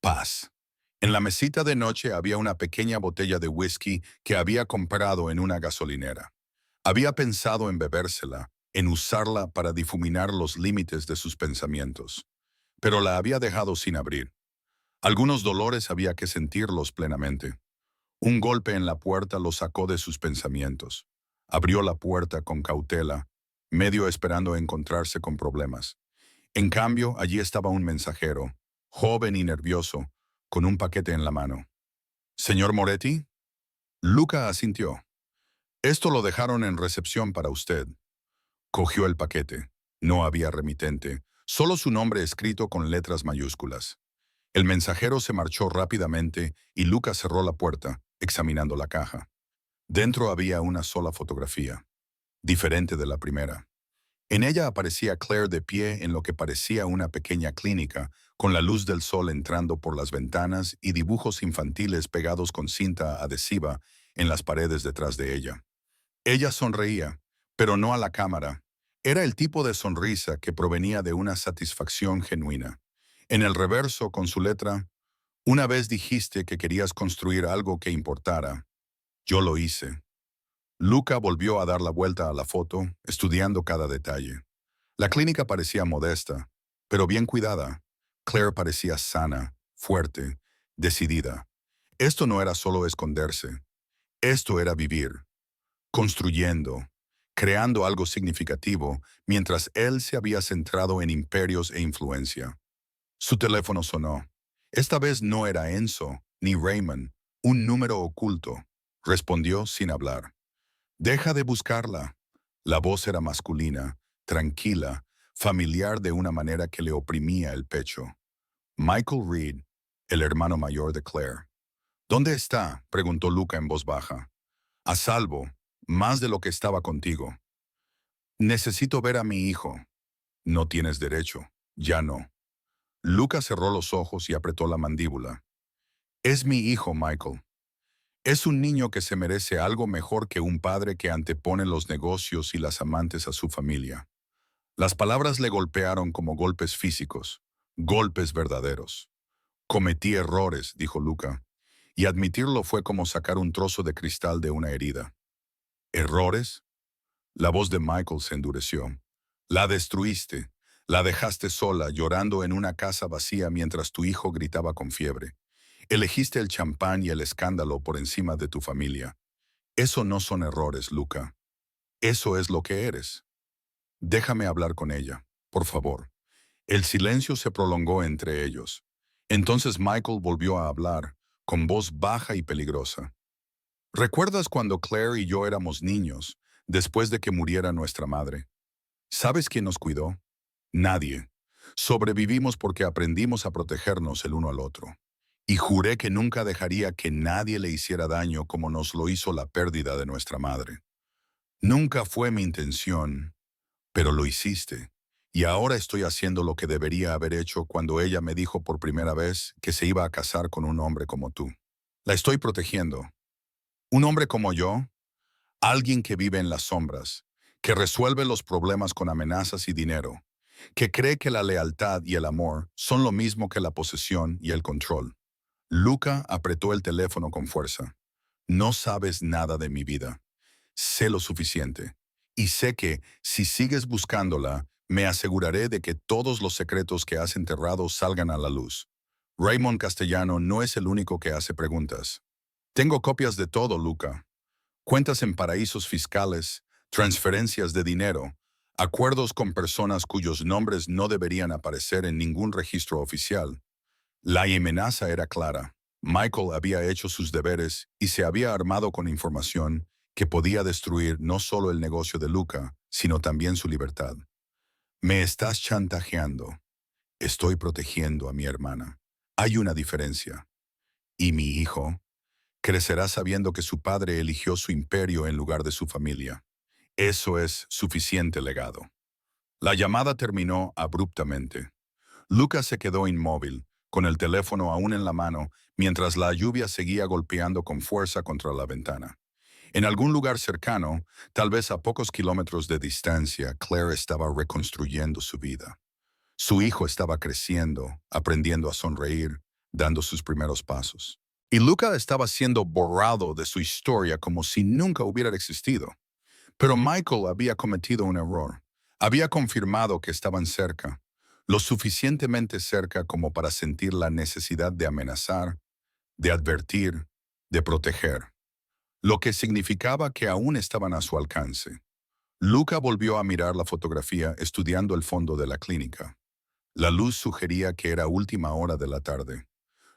Paz. En la mesita de noche había una pequeña botella de whisky que había comprado en una gasolinera. Había pensado en bebérsela, en usarla para difuminar los límites de sus pensamientos, pero la había dejado sin abrir. Algunos dolores había que sentirlos plenamente. Un golpe en la puerta lo sacó de sus pensamientos. Abrió la puerta con cautela, medio esperando encontrarse con problemas. En cambio, allí estaba un mensajero, joven y nervioso, con un paquete en la mano. «¿Señor Moretti?» Luca asintió. «Esto lo dejaron en recepción para usted». Cogió el paquete. No había remitente, solo su nombre escrito con letras mayúsculas. El mensajero se marchó rápidamente y Luca cerró la puerta, examinando la caja. Dentro había una sola fotografía, diferente de la primera. En ella aparecía Claire de pie en lo que parecía una pequeña clínica, con la luz del sol entrando por las ventanas y dibujos infantiles pegados con cinta adhesiva en las paredes detrás de ella. Ella sonreía, pero no a la cámara. Era el tipo de sonrisa que provenía de una satisfacción genuina. En el reverso, con su letra, «Una vez dijiste que querías construir algo que importara. Yo lo hice». Luca volvió a dar la vuelta a la foto, estudiando cada detalle. La clínica parecía modesta, pero bien cuidada. Claire parecía sana, fuerte, decidida. Esto no era solo esconderse. Esto era vivir, construyendo, creando algo significativo, mientras él se había centrado en imperios e influencia. Su teléfono sonó. Esta vez no era Enzo, ni Raymond, un número oculto. Respondió sin hablar. «Deja de buscarla». La voz era masculina, tranquila, familiar de una manera que le oprimía el pecho. Michael Reed, el hermano mayor de Claire. «¿Dónde está?», preguntó Luca en voz baja. «A salvo, más de lo que estaba contigo». «Necesito ver a mi hijo». «No tienes derecho, ya no». Luca cerró los ojos y apretó la mandíbula. «Es mi hijo, Michael. Es un niño que se merece algo mejor que un padre que antepone los negocios y las amantes a su familia». Las palabras le golpearon como golpes físicos, golpes verdaderos. «Cometí errores», dijo Luca, y admitirlo fue como sacar un trozo de cristal de una herida. «¿Errores?». La voz de Michael se endureció. «La destruiste. La dejaste sola, llorando en una casa vacía mientras tu hijo gritaba con fiebre. Elegiste el champán y el escándalo por encima de tu familia. Eso no son errores, Luca. Eso es lo que eres. Déjame hablar con ella, por favor». El silencio se prolongó entre ellos. Entonces Michael volvió a hablar, con voz baja y peligrosa. «¿Recuerdas cuando Claire y yo éramos niños, después de que muriera nuestra madre? ¿Sabes quién nos cuidó? Nadie. Sobrevivimos porque aprendimos a protegernos el uno al otro. Y juré que nunca dejaría que nadie le hiciera daño como nos lo hizo la pérdida de nuestra madre. Nunca fue mi intención, pero lo hiciste. Y ahora estoy haciendo lo que debería haber hecho cuando ella me dijo por primera vez que se iba a casar con un hombre como tú. La estoy protegiendo. Un hombre como yo, alguien que vive en las sombras, que resuelve los problemas con amenazas y dinero, que cree que la lealtad y el amor son lo mismo que la posesión y el control». Luca apretó el teléfono con fuerza. «No sabes nada de mi vida. Sé lo suficiente. Y sé que, si sigues buscándola, me aseguraré de que todos los secretos que has enterrado salgan a la luz. Raymond Castellano no es el único que hace preguntas. Tengo copias de todo, Luca. Cuentas en paraísos fiscales, transferencias de dinero, acuerdos con personas cuyos nombres no deberían aparecer en ningún registro oficial. La amenaza era clara. Michael había hecho sus deberes y se había armado con información que podía destruir no solo el negocio de Luca, sino también su libertad. Me estás chantajeando. Estoy protegiendo a mi hermana. Hay una diferencia. Y mi hijo crecerá sabiendo que su padre eligió su imperio en lugar de su familia. Eso es suficiente legado. La llamada terminó abruptamente. Lucas se quedó inmóvil, con el teléfono aún en la mano, mientras la lluvia seguía golpeando con fuerza contra la ventana. En algún lugar cercano, tal vez a pocos kilómetros de distancia, Claire estaba reconstruyendo su vida. Su hijo estaba creciendo, aprendiendo a sonreír, dando sus primeros pasos. Y Luca estaba siendo borrado de su historia como si nunca hubiera existido. Pero Michael había cometido un error. Había confirmado que estaban cerca, lo suficientemente cerca como para sentir la necesidad de amenazar, de advertir, de proteger, lo que significaba que aún estaban a su alcance. Luca volvió a mirar la fotografía estudiando el fondo de la clínica. La luz sugería que era última hora de la tarde.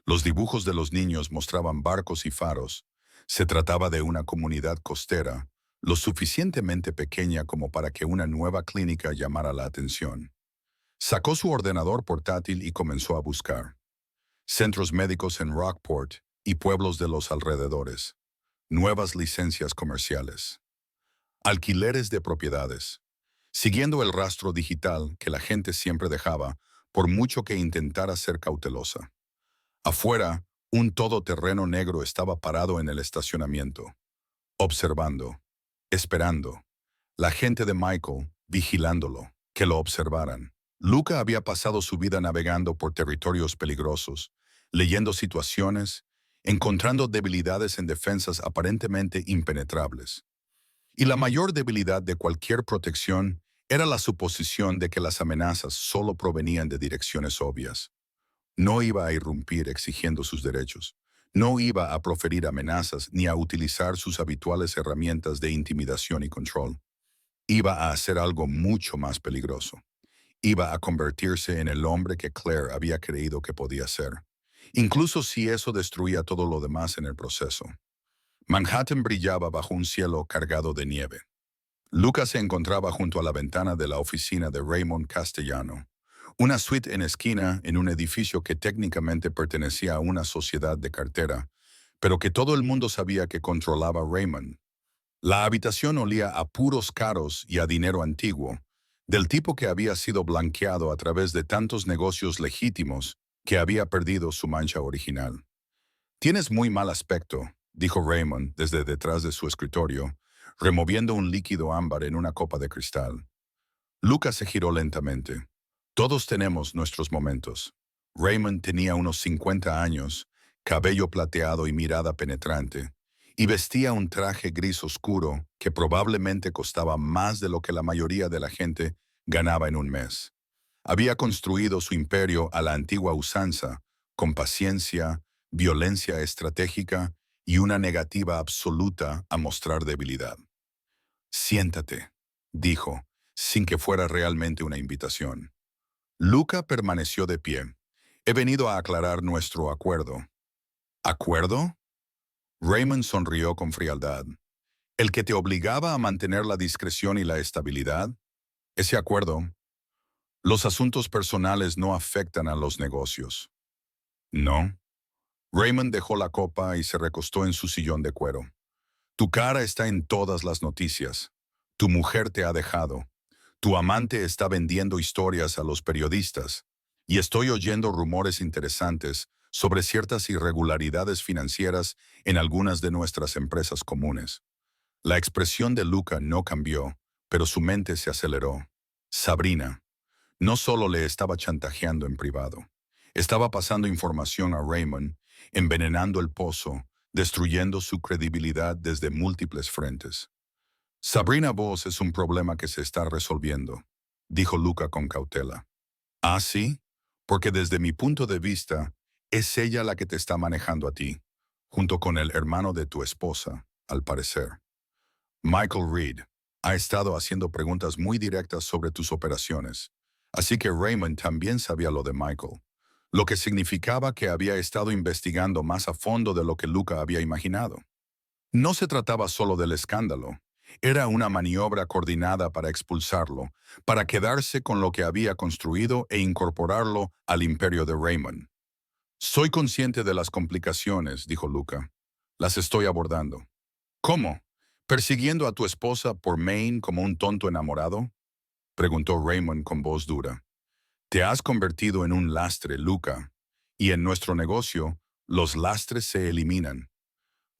Los dibujos de los niños mostraban barcos y faros. Se trataba de una comunidad costera, lo suficientemente pequeña como para que una nueva clínica llamara la atención. Sacó su ordenador portátil y comenzó a buscar. Centros médicos en Rockport y pueblos de los alrededores. Nuevas licencias comerciales. Alquileres de propiedades. Siguiendo el rastro digital que la gente siempre dejaba, por mucho que intentara ser cautelosa. Afuera, un todoterreno negro estaba parado en el estacionamiento, observando, esperando. La gente de Michael, vigilándolo, que lo observaran. Luca había pasado su vida navegando por territorios peligrosos, leyendo situaciones, encontrando debilidades en defensas aparentemente impenetrables. Y la mayor debilidad de cualquier protección era la suposición de que las amenazas solo provenían de direcciones obvias. No iba a irrumpir exigiendo sus derechos. No iba a proferir amenazas ni a utilizar sus habituales herramientas de intimidación y control. Iba a hacer algo mucho más peligroso. Iba a convertirse en el hombre que Claire había creído que podía ser, incluso si eso destruía todo lo demás en el proceso. Manhattan brillaba bajo un cielo cargado de nieve. Lucas se encontraba junto a la ventana de la oficina de Raymond Castellano, una suite en esquina en un edificio que técnicamente pertenecía a una sociedad de cartera, pero que todo el mundo sabía que controlaba Raymond. La habitación olía a puros caros y a dinero antiguo, del tipo que había sido blanqueado a través de tantos negocios legítimos que había perdido su mancha original. «Tienes muy mal aspecto», dijo Raymond desde detrás de su escritorio, removiendo un líquido ámbar en una copa de cristal. Lucas se giró lentamente. Todos tenemos nuestros momentos. Raymond tenía unos 50 años, cabello plateado y mirada penetrante, y vestía un traje gris oscuro que probablemente costaba más de lo que la mayoría de la gente ganaba en un mes. Había construido su imperio a la antigua usanza, con paciencia, violencia estratégica y una negativa absoluta a mostrar debilidad. «Siéntate», dijo, sin que fuera realmente una invitación. Luca permaneció de pie. «He venido a aclarar nuestro acuerdo». «¿Acuerdo?» Raymond sonrió con frialdad. «¿El que te obligaba a mantener la discreción y la estabilidad? Ese acuerdo. Los asuntos personales no afectan a los negocios». «¿No?» Raymond dejó la copa y se recostó en su sillón de cuero. «Tu cara está en todas las noticias. Tu mujer te ha dejado. Tu amante está vendiendo historias a los periodistas. Y estoy oyendo rumores interesantes sobre ciertas irregularidades financieras en algunas de nuestras empresas comunes». La expresión de Luca no cambió, pero su mente se aceleró. Sabrina no solo le estaba chantajeando en privado, estaba pasando información a Raymond, envenenando el pozo, destruyendo su credibilidad desde múltiples frentes. «Sabrina Voss es un problema que se está resolviendo», dijo Luca con cautela. «¿Ah, sí? Porque desde mi punto de vista, es ella la que te está manejando a ti, junto con el hermano de tu esposa, al parecer. Michael Reed ha estado haciendo preguntas muy directas sobre tus operaciones, así que Raymond también sabía lo de Michael. lo que significaba que había estado investigando más a fondo de lo que Luca había imaginado. No se trataba solo del escándalo. Era una maniobra coordinada para expulsarlo, para quedarse con lo que había construido e incorporarlo al imperio de Raymond. Soy consciente de las complicaciones, dijo Luca. Las estoy abordando. ¿Cómo? ¿Persiguiendo a tu esposa por Maine como un tonto enamorado? Preguntó Raymond con voz dura. Te has convertido en un lastre, Luca, y en nuestro negocio, los lastres se eliminan.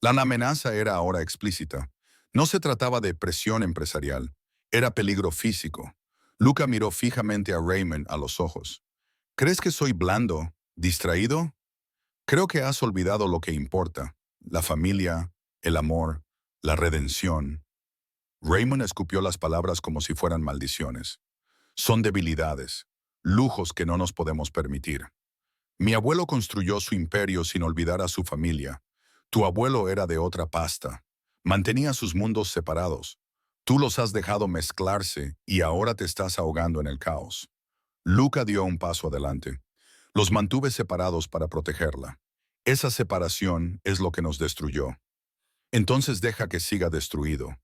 La amenaza era ahora explícita. No se trataba de presión empresarial, era peligro físico. Luca miró fijamente a Raymond a los ojos. ¿Crees que soy blando, distraído? Creo que has olvidado lo que importa, la familia, el amor, la redención. Raymond escupió las palabras como si fueran maldiciones. Son debilidades, lujos que no nos podemos permitir. Mi abuelo construyó su imperio sin olvidar a su familia. Tu abuelo era de otra pasta. Mantenía sus mundos separados. Tú los has dejado mezclarse y ahora te estás ahogando en el caos. Luca dio un paso adelante. Los mantuve separados para protegerla. Esa separación es lo que nos destruyó. Entonces deja que siga destruido.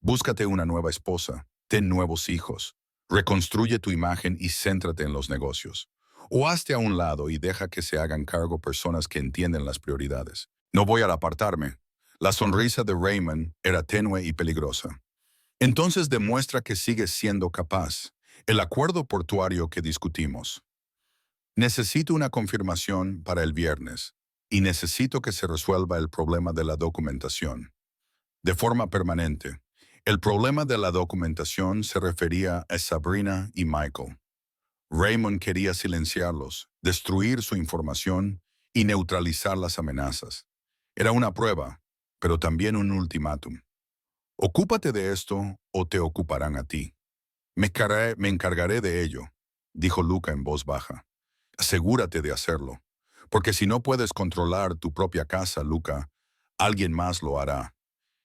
Búscate una nueva esposa, ten nuevos hijos, reconstruye tu imagen y céntrate en los negocios. O hazte a un lado y deja que se hagan cargo personas que entienden las prioridades. No voy a apartarme. La sonrisa de Raymond era tenue y peligrosa. Entonces demuestra que sigues siendo capaz. El acuerdo portuario que discutimos. Necesito una confirmación para el viernes y necesito que se resuelva el problema de la documentación. De forma permanente. El problema de la documentación se refería a Sabrina y Michael. Raymond quería silenciarlos, destruir su información y neutralizar las amenazas. Era una prueba, pero también un ultimátum. Ocúpate de esto o te ocuparán a ti. Me encargaré de ello, dijo Luca en voz baja. Asegúrate de hacerlo, porque si no puedes controlar tu propia casa, Luca, alguien más lo hará,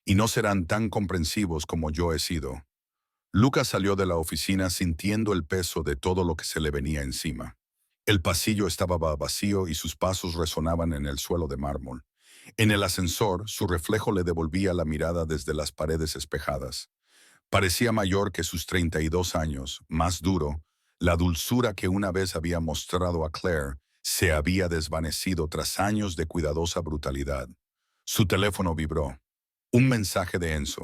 y no serán tan comprensivos como yo he sido. Luca salió de la oficina sintiendo el peso de todo lo que se le venía encima. El pasillo estaba vacío y sus pasos resonaban en el suelo de mármol. En el ascensor, su reflejo le devolvía la mirada desde las paredes espejadas. Parecía mayor que sus 32 años, más duro. La dulzura que una vez había mostrado a Claire se había desvanecido tras años de cuidadosa brutalidad. Su teléfono vibró. Un mensaje de Enzo.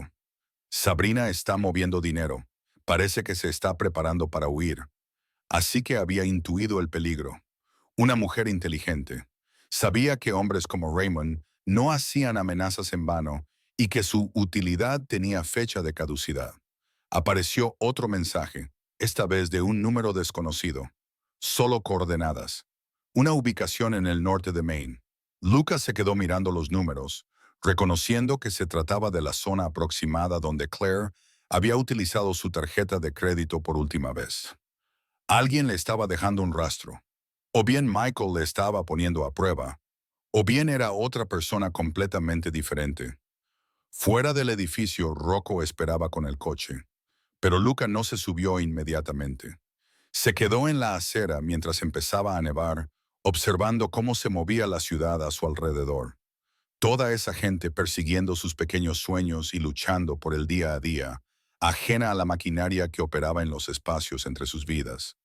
Sabrina está moviendo dinero. Parece que se está preparando para huir. Así que había intuido el peligro. Una mujer inteligente. Sabía que hombres como Raymond no hacían amenazas en vano y que su utilidad tenía fecha de caducidad. Apareció otro mensaje, esta vez de un número desconocido. Solo coordenadas. Una ubicación en el norte de Maine. Lucas se quedó mirando los números, reconociendo que se trataba de la zona aproximada donde Claire había utilizado su tarjeta de crédito por última vez. Alguien le estaba dejando un rastro. O bien Michael le estaba poniendo a prueba, o bien era otra persona completamente diferente. Fuera del edificio, Rocco esperaba con el coche, pero Luca no se subió inmediatamente. Se quedó en la acera mientras empezaba a nevar, observando cómo se movía la ciudad a su alrededor. Toda esa gente persiguiendo sus pequeños sueños y luchando por el día a día, ajena a la maquinaria que operaba en los espacios entre sus vidas.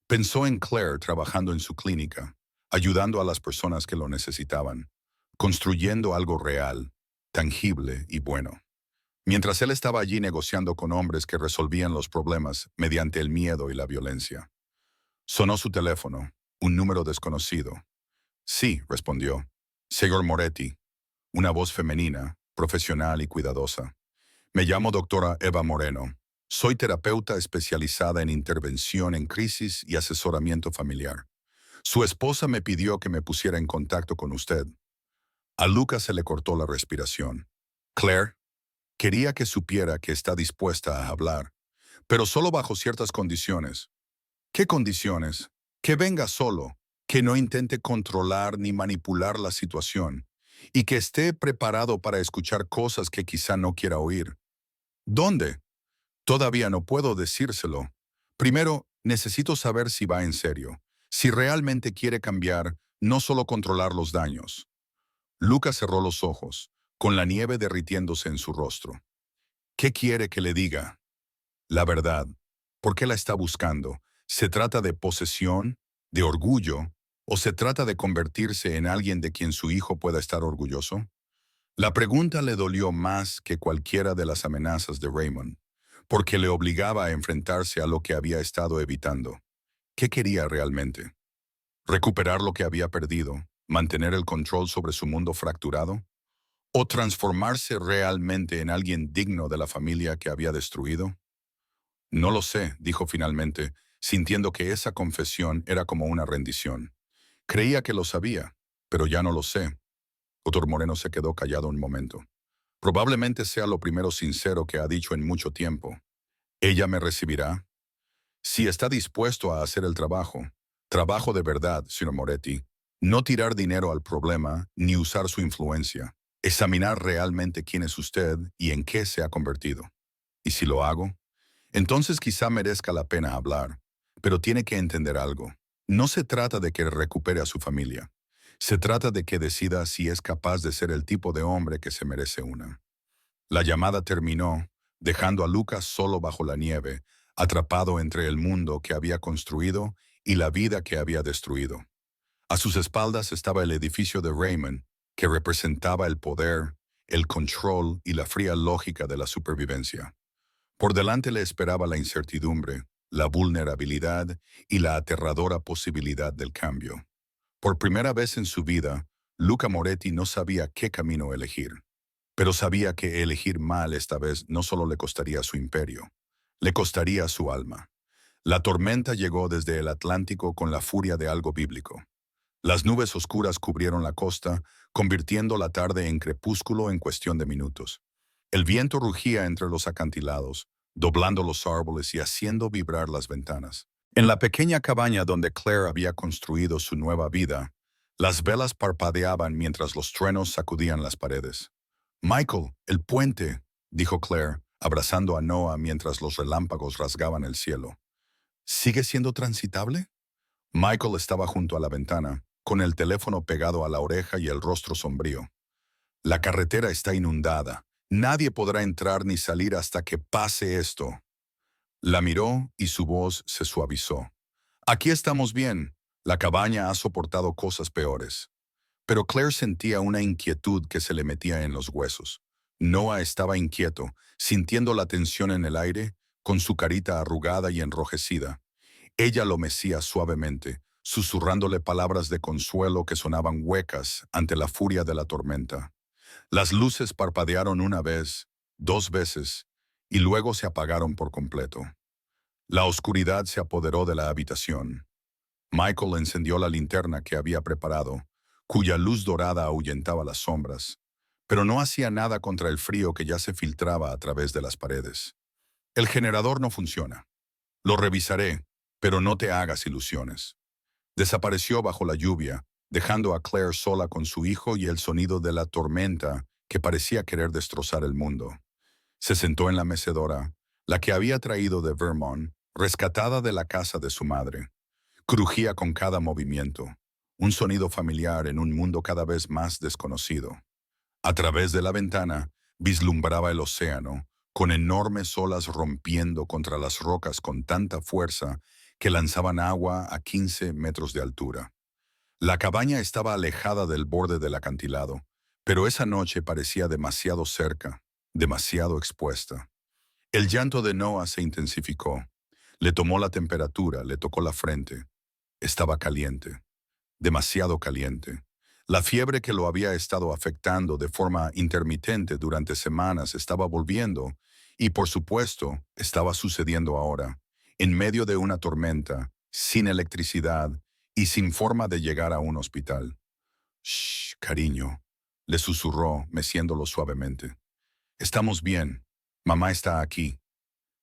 Pensó en Claire trabajando en su clínica, ayudando a las personas que lo necesitaban, construyendo algo real, tangible y bueno. Mientras él estaba allí negociando con hombres que resolvían los problemas mediante el miedo y la violencia. Sonó su teléfono, un número desconocido. Sí, respondió. Señor Moretti, una voz femenina, profesional y cuidadosa. Me llamo doctora Eva Moreno. Soy terapeuta especializada en intervención en crisis y asesoramiento familiar. Su esposa me pidió que me pusiera en contacto con usted. A Lucas se le cortó la respiración. Claire, quería que supiera que está dispuesta a hablar, pero solo bajo ciertas condiciones. ¿Qué condiciones? Que venga solo, que no intente controlar ni manipular la situación, y que esté preparado para escuchar cosas que quizá no quiera oír. ¿Dónde? Todavía no puedo decírselo. Primero, necesito saber si va en serio. Si realmente quiere cambiar, no solo controlar los daños. Luca cerró los ojos, con la nieve derritiéndose en su rostro. ¿Qué quiere que le diga? La verdad. ¿Por qué la está buscando? ¿Se trata de posesión, de orgullo, o se trata de convertirse en alguien de quien su hijo pueda estar orgulloso? La pregunta le dolió más que cualquiera de las amenazas de Raymond, porque le obligaba a enfrentarse a lo que había estado evitando. ¿Qué quería realmente? ¿Recuperar lo que había perdido? ¿Mantener el control sobre su mundo fracturado? ¿O transformarse realmente en alguien digno de la familia que había destruido? No lo sé, dijo finalmente, sintiendo que esa confesión era como una rendición. Creía que lo sabía, pero ya no lo sé. Dr. Moreno se quedó callado un momento. Probablemente sea lo primero sincero que ha dicho en mucho tiempo. ¿Ella me recibirá? Si está dispuesto a hacer el trabajo de verdad, señor Moretti, no tirar dinero al problema ni usar su influencia, examinar realmente quién es usted y en qué se ha convertido. ¿Y si lo hago? Entonces quizá merezca la pena hablar, pero tiene que entender algo. No se trata de que recupere a su familia. Se trata de que decida si es capaz de ser el tipo de hombre que se merece una. La llamada terminó, dejando a Lucas solo bajo la nieve, atrapado entre el mundo que había construido y la vida que había destruido. A sus espaldas estaba el edificio de Raymond, que representaba el poder, el control y la fría lógica de la supervivencia. Por delante le esperaba la incertidumbre, la vulnerabilidad y la aterradora posibilidad del cambio. Por primera vez en su vida, Luca Moretti no sabía qué camino elegir, pero sabía que elegir mal esta vez no solo le costaría su imperio, le costaría su alma. La tormenta llegó desde el Atlántico con la furia de algo bíblico. Las nubes oscuras cubrieron la costa, convirtiendo la tarde en crepúsculo en cuestión de minutos. El viento rugía entre los acantilados, doblando los árboles y haciendo vibrar las ventanas. En la pequeña cabaña donde Claire había construido su nueva vida, las velas parpadeaban mientras los truenos sacudían las paredes. «Michael, el puente», dijo Claire, abrazando a Noah mientras los relámpagos rasgaban el cielo. «¿Sigue siendo transitable?» Michael estaba junto a la ventana, con el teléfono pegado a la oreja y el rostro sombrío. «La carretera está inundada. Nadie podrá entrar ni salir hasta que pase esto». La miró y su voz se suavizó. «Aquí estamos bien. La cabaña ha soportado cosas peores». Pero Claire sentía una inquietud que se le metía en los huesos. Noah estaba inquieto, sintiendo la tensión en el aire, con su carita arrugada y enrojecida. Ella lo mecía suavemente, susurrándole palabras de consuelo que sonaban huecas ante la furia de la tormenta. Las luces parpadearon una vez, dos veces, y luego se apagaron por completo. La oscuridad se apoderó de la habitación. Michael encendió la linterna que había preparado, cuya luz dorada ahuyentaba las sombras, pero no hacía nada contra el frío que ya se filtraba a través de las paredes. «El generador no funciona. Lo revisaré, pero no te hagas ilusiones». Desapareció bajo la lluvia, dejando a Claire sola con su hijo y el sonido de la tormenta que parecía querer destrozar el mundo. Se sentó en la mecedora, la que había traído de Vermont, rescatada de la casa de su madre. Crujía con cada movimiento, un sonido familiar en un mundo cada vez más desconocido. A través de la ventana vislumbraba el océano, con enormes olas rompiendo contra las rocas con tanta fuerza que lanzaban agua a 15 metros de altura. La cabaña estaba alejada del borde del acantilado, pero esa noche parecía demasiado cerca, demasiado expuesta. El llanto de Noah se intensificó. Le tomó la temperatura, le tocó la frente. Estaba caliente, demasiado caliente. La fiebre que lo había estado afectando de forma intermitente durante semanas estaba volviendo y, por supuesto, estaba sucediendo ahora, en medio de una tormenta, sin electricidad y sin forma de llegar a un hospital. «Shh, cariño», le susurró, meciéndolo suavemente. «Estamos bien. Mamá está aquí».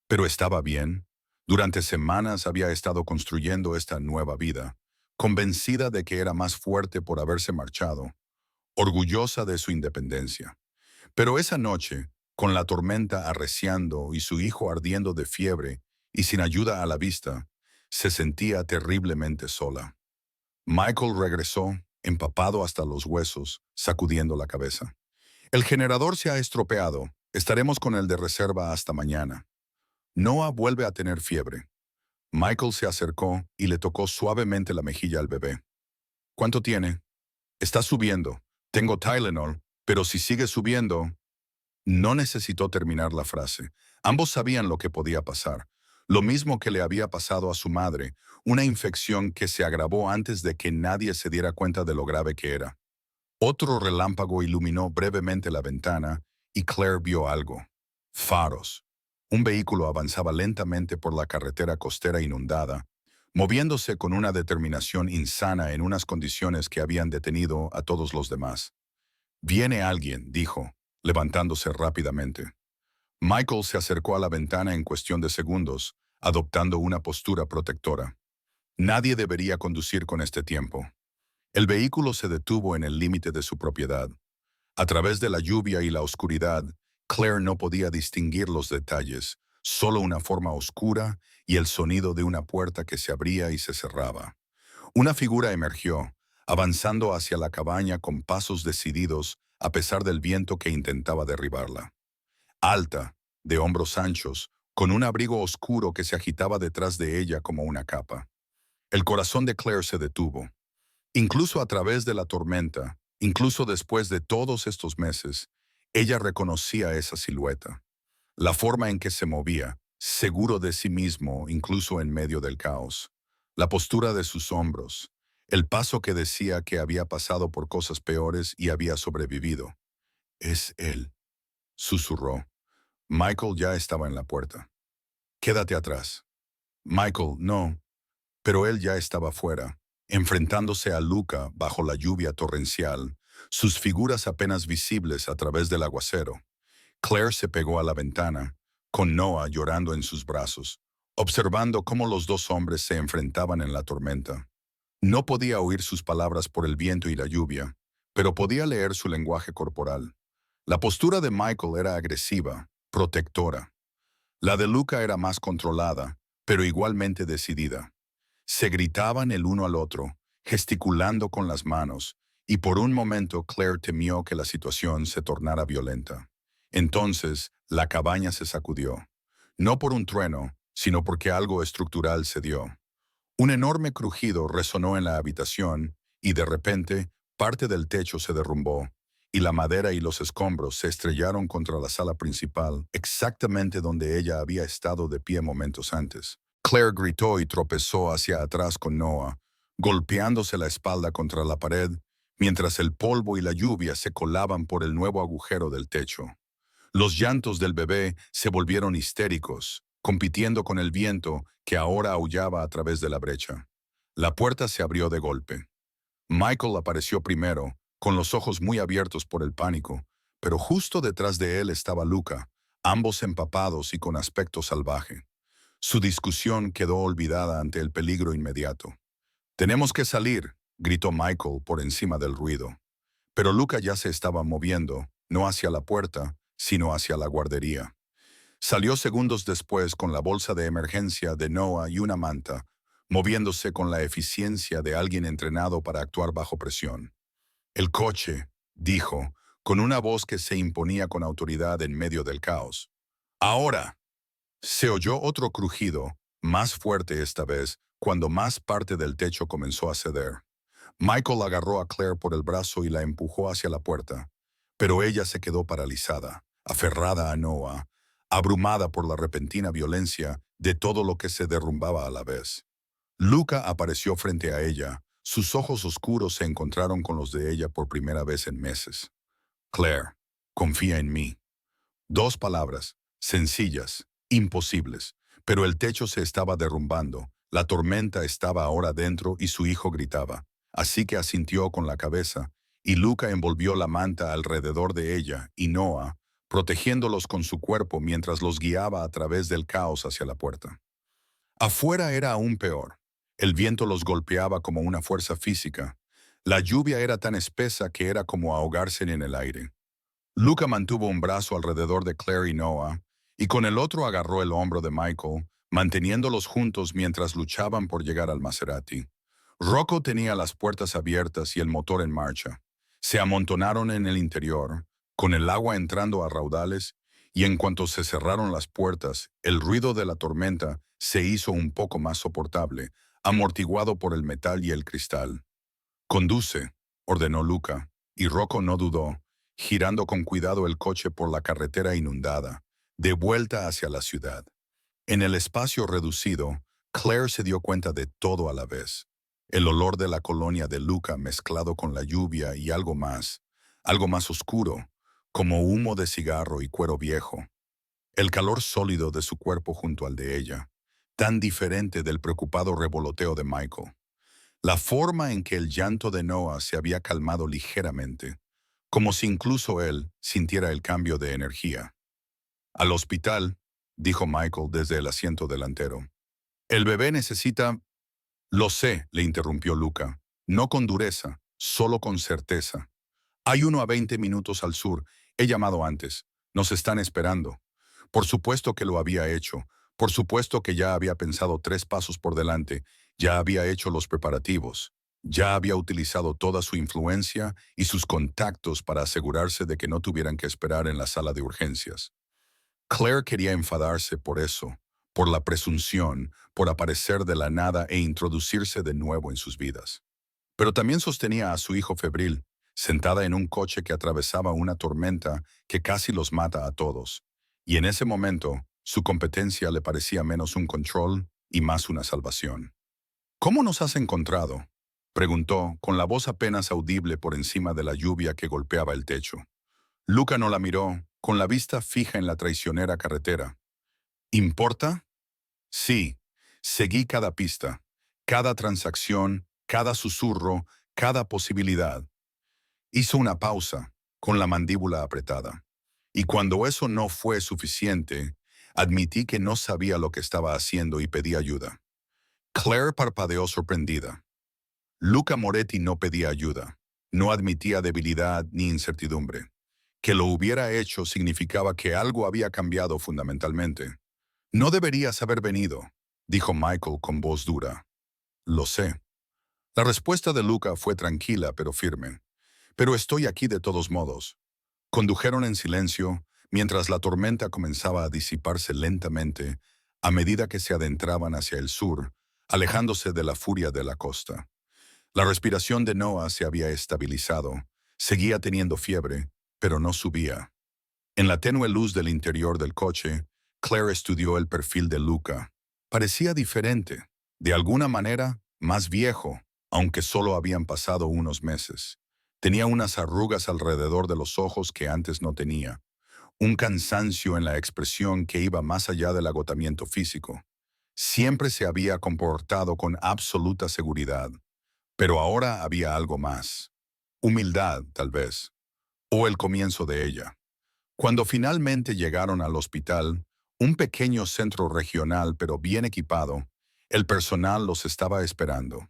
Pero estaba bien. Durante semanas había estado construyendo esta nueva vida, convencida de que era más fuerte por haberse marchado, orgullosa de su independencia. Pero esa noche, con la tormenta arreciando y su hijo ardiendo de fiebre y sin ayuda a la vista, Se sentía terriblemente sola. Michael regresó, empapado hasta los huesos, sacudiendo la cabeza. El generador se ha estropeado. Estaremos con el de reserva hasta mañana. Noah vuelve a tener fiebre. Michael se acercó y le tocó suavemente la mejilla al bebé. ¿Cuánto tiene? Está subiendo. Tengo Tylenol, pero si sigue subiendo... No necesitó terminar la frase. Ambos sabían lo que podía pasar. Lo mismo que le había pasado a su madre, una infección que se agravó antes de que nadie se diera cuenta de lo grave que era. Otro relámpago iluminó brevemente la ventana y Claire vio algo. Faros. Un vehículo avanzaba lentamente por la carretera costera inundada, moviéndose con una determinación insana en unas condiciones que habían detenido a todos los demás. «Viene alguien», dijo, levantándose rápidamente. Michael se acercó a la ventana en cuestión de segundos, adoptando una postura protectora. Nadie debería conducir con este tiempo. El vehículo se detuvo en el límite de su propiedad. A través de la lluvia y la oscuridad, Claire no podía distinguir los detalles, solo una forma oscura y el sonido de una puerta que se abría y se cerraba. Una figura emergió, avanzando hacia la cabaña con pasos decididos a pesar del viento que intentaba derribarla. Alta, de hombros anchos, con un abrigo oscuro que se agitaba detrás de ella como una capa. El corazón de Claire se detuvo. Incluso a través de la tormenta, incluso después de todos estos meses, ella reconocía esa silueta. La forma en que se movía, seguro de sí mismo incluso en medio del caos. La postura de sus hombros, el paso que decía que había pasado por cosas peores y había sobrevivido. «Es él», susurró. Michael ya estaba en la puerta. «Quédate atrás». «Michael, no». Pero él ya estaba fuera, enfrentándose a Luca bajo la lluvia torrencial, sus figuras apenas visibles a través del aguacero. Claire se pegó a la ventana, con Noah llorando en sus brazos, observando cómo los dos hombres se enfrentaban en la tormenta. No podía oír sus palabras por el viento y la lluvia, pero podía leer su lenguaje corporal. La postura de Michael era agresiva, protectora. La de Luca era más controlada, pero igualmente decidida. Se gritaban el uno al otro, gesticulando con las manos, y por un momento Claire temió que la situación se tornara violenta. Entonces, la cabaña se sacudió. No por un trueno, sino porque algo estructural se dio. Un enorme crujido resonó en la habitación y de repente parte del techo se derrumbó y la madera y los escombros se estrellaron contra la sala principal, exactamente donde ella había estado de pie momentos antes. Claire gritó y tropezó hacia atrás con Noah, golpeándose la espalda contra la pared, mientras el polvo y la lluvia se colaban por el nuevo agujero del techo. Los llantos del bebé se volvieron histéricos, compitiendo con el viento que ahora aullaba a través de la brecha. La puerta se abrió de golpe. Michael apareció primero, con los ojos muy abiertos por el pánico, pero justo detrás de él estaba Luca, ambos empapados y con aspecto salvaje. Su discusión quedó olvidada ante el peligro inmediato. «Tenemos que salir», gritó Michael por encima del ruido. Pero Luca ya se estaba moviendo, no hacia la puerta, sino hacia la guardería. Salió segundos después con la bolsa de emergencia de Noah y una manta, moviéndose con la eficiencia de alguien entrenado para actuar bajo presión. «El coche», dijo, con una voz que se imponía con autoridad en medio del caos. «Ahora». Se oyó otro crujido, más fuerte esta vez, cuando más parte del techo comenzó a ceder. Michael agarró a Claire por el brazo y la empujó hacia la puerta, pero ella se quedó paralizada, aferrada a Noah, abrumada por la repentina violencia de todo lo que se derrumbaba a la vez. Luca apareció frente a ella, sus ojos oscuros se encontraron con los de ella por primera vez en meses. «Claire, confía en mí». Dos palabras, sencillas, imposibles, pero el techo se estaba derrumbando, la tormenta estaba ahora dentro y su hijo gritaba. Así que asintió con la cabeza, y Luca envolvió la manta alrededor de ella y Noah, protegiéndolos con su cuerpo mientras los guiaba a través del caos hacia la puerta. Afuera era aún peor. El viento los golpeaba como una fuerza física. La lluvia era tan espesa que era como ahogarse en el aire. Luca mantuvo un brazo alrededor de Claire y Noah, y con el otro agarró el hombro de Michael, manteniéndolos juntos mientras luchaban por llegar al Maserati. Rocco tenía las puertas abiertas y el motor en marcha. Se amontonaron en el interior, con el agua entrando a raudales, y en cuanto se cerraron las puertas, el ruido de la tormenta se hizo un poco más soportable, amortiguado por el metal y el cristal. «Conduce», ordenó Luca, y Rocco no dudó, girando con cuidado el coche por la carretera inundada, de vuelta hacia la ciudad. En el espacio reducido, Claire se dio cuenta de todo a la vez. El olor de la colonia de Luca mezclado con la lluvia y algo más oscuro, como humo de cigarro y cuero viejo. El calor sólido de su cuerpo junto al de ella, tan diferente del preocupado revoloteo de Michael. La forma en que el llanto de Noah se había calmado ligeramente, como si incluso él sintiera el cambio de energía. «Al hospital», dijo Michael desde el asiento delantero. «El bebé necesita...» «Lo sé», le interrumpió Luca. «No con dureza, solo con certeza. Hay uno a 20 minutos al sur. He llamado antes. Nos están esperando». Por supuesto que lo había hecho. Por supuesto que ya había pensado 3 pasos por delante. Ya había hecho los preparativos. Ya había utilizado toda su influencia y sus contactos para asegurarse de que no tuvieran que esperar en la sala de urgencias. Claire quería enfadarse por eso, por la presunción, por aparecer de la nada e introducirse de nuevo en sus vidas. Pero también sostenía a su hijo febril, sentada en un coche que atravesaba una tormenta que casi los mata a todos. Y en ese momento, su competencia le parecía menos un control y más una salvación. «¿Cómo nos has encontrado?», preguntó, con la voz apenas audible por encima de la lluvia que golpeaba el techo. Luca no la miró, con la vista fija en la traicionera carretera. «¿Importa?» «Sí». Seguí cada pista, cada transacción, cada susurro, cada posibilidad. Hizo una pausa, con la mandíbula apretada. Y cuando eso no fue suficiente, admití que no sabía lo que estaba haciendo y pedí ayuda. Claire parpadeó sorprendida. Luca Moretti no pedía ayuda. No admitía debilidad ni incertidumbre. Que lo hubiera hecho significaba que algo había cambiado fundamentalmente. «No deberías haber venido», dijo Michael con voz dura. «Lo sé». La respuesta de Luca fue tranquila pero firme. «Pero estoy aquí de todos modos». Condujeron en silencio, mientras la tormenta comenzaba a disiparse lentamente a medida que se adentraban hacia el sur, alejándose de la furia de la costa. La respiración de Noah se había estabilizado, seguía teniendo fiebre, pero no subía. En la tenue luz del interior del coche, Claire estudió el perfil de Luca. Parecía diferente, de alguna manera más viejo, aunque solo habían pasado unos meses. Tenía unas arrugas alrededor de los ojos que antes no tenía, un cansancio en la expresión que iba más allá del agotamiento físico. Siempre se había comportado con absoluta seguridad, pero ahora había algo más. Humildad, tal vez, o el comienzo de ella. Cuando finalmente llegaron al hospital, un pequeño centro regional pero bien equipado, el personal los estaba esperando.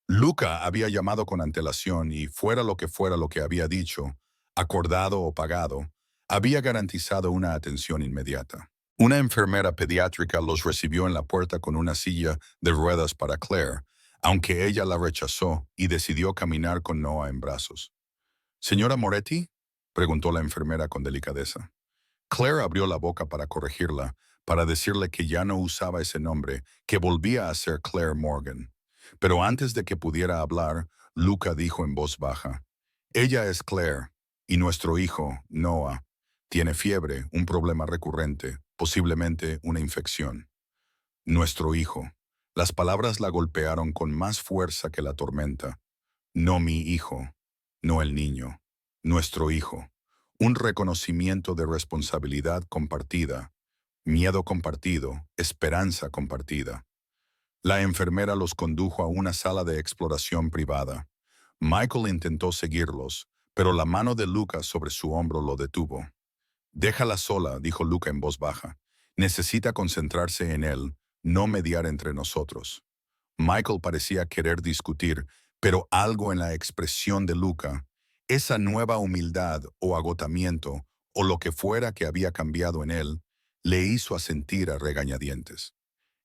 Luca había llamado con antelación y fuera lo que había dicho, acordado o pagado, había garantizado una atención inmediata. Una enfermera pediátrica los recibió en la puerta con una silla de ruedas para Claire, aunque ella la rechazó y decidió caminar con Noah en brazos. «¿Señora Moretti?», preguntó la enfermera con delicadeza. Claire abrió la boca para corregirla, para decirle que ya no usaba ese nombre, que volvía a ser Claire Morgan. Pero antes de que pudiera hablar, Luca dijo en voz baja: «Ella es Claire, y nuestro hijo, Noah, tiene fiebre, un problema recurrente, posiblemente una infección». «Nuestro hijo». Las palabras la golpearon con más fuerza que la tormenta. «No mi hijo, no el niño, nuestro hijo». Un reconocimiento de responsabilidad compartida, miedo compartido, esperanza compartida. La enfermera los condujo a una sala de exploración privada. Michael intentó seguirlos, pero la mano de Luca sobre su hombro lo detuvo. «Déjala sola», dijo Luca en voz baja. «Necesita concentrarse en él, no mediar entre nosotros». Michael parecía querer discutir, pero algo en la expresión de Luca, esa nueva humildad o agotamiento, o lo que fuera que había cambiado en él, le hizo asentir a regañadientes.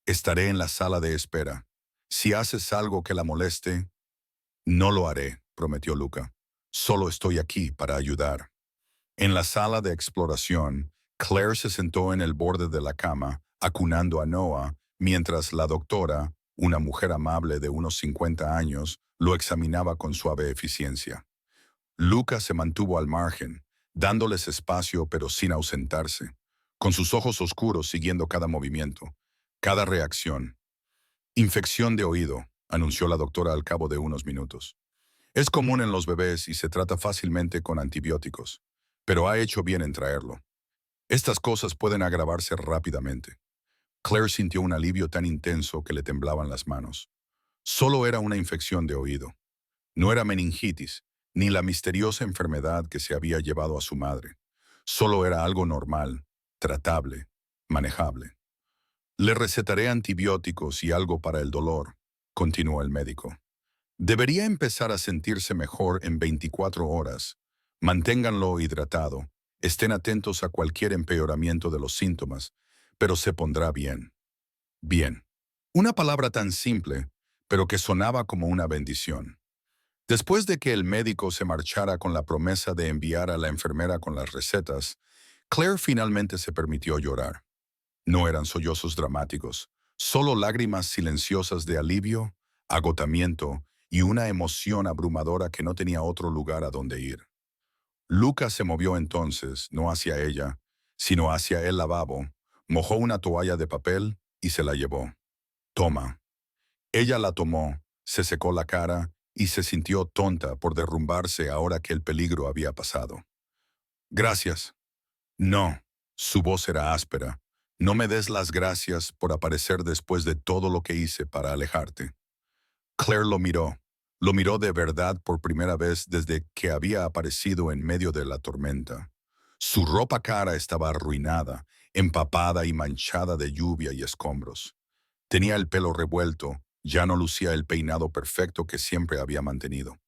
Estaré en la sala de espera. Si haces algo que la moleste, no lo haré, prometió Luca. Solo estoy aquí para ayudar. En la sala de exploración, Claire se sentó en el borde de la cama, acunando a Noah, mientras la doctora, una mujer amable de unos 50 años, lo examinaba con suave eficiencia. Luca se mantuvo al margen, dándoles espacio pero sin ausentarse, con sus ojos oscuros siguiendo cada movimiento, cada reacción. Infección de oído, anunció la doctora al cabo de unos minutos. Es común en los bebés y se trata fácilmente con antibióticos, pero ha hecho bien en traerlo. Estas cosas pueden agravarse rápidamente. Claire sintió un alivio tan intenso que le temblaban las manos. Solo era una infección de oído. No era meningitis, ni la misteriosa enfermedad que se había llevado a su madre. Solo era algo normal, tratable, manejable. Le recetaré antibióticos y algo para el dolor, continuó el médico. Debería empezar a sentirse mejor en 24 horas. Manténganlo hidratado. Estén atentos a cualquier empeoramiento de los síntomas, pero se pondrá bien. Bien. Una palabra tan simple, pero que sonaba como una bendición. Después de que el médico se marchara con la promesa de enviar a la enfermera con las recetas, Claire finalmente se permitió llorar. No eran sollozos dramáticos, solo lágrimas silenciosas de alivio, agotamiento y una emoción abrumadora que no tenía otro lugar a donde ir. Lucas se movió entonces, no hacia ella, sino hacia el lavabo, mojó una toalla de papel y se la llevó. Toma. Ella la tomó, se secó la cara y se sintió tonta por derrumbarse ahora que el peligro había pasado. Gracias. No. Su voz era áspera. No me des las gracias por aparecer después de todo lo que hice para alejarte. Claire lo miró de verdad por primera vez desde que había aparecido en medio de la tormenta. Su ropa cara estaba arruinada, empapada y manchada de lluvia y escombros. Tenía el pelo revuelto, ya no lucía el peinado perfecto que siempre había mantenido.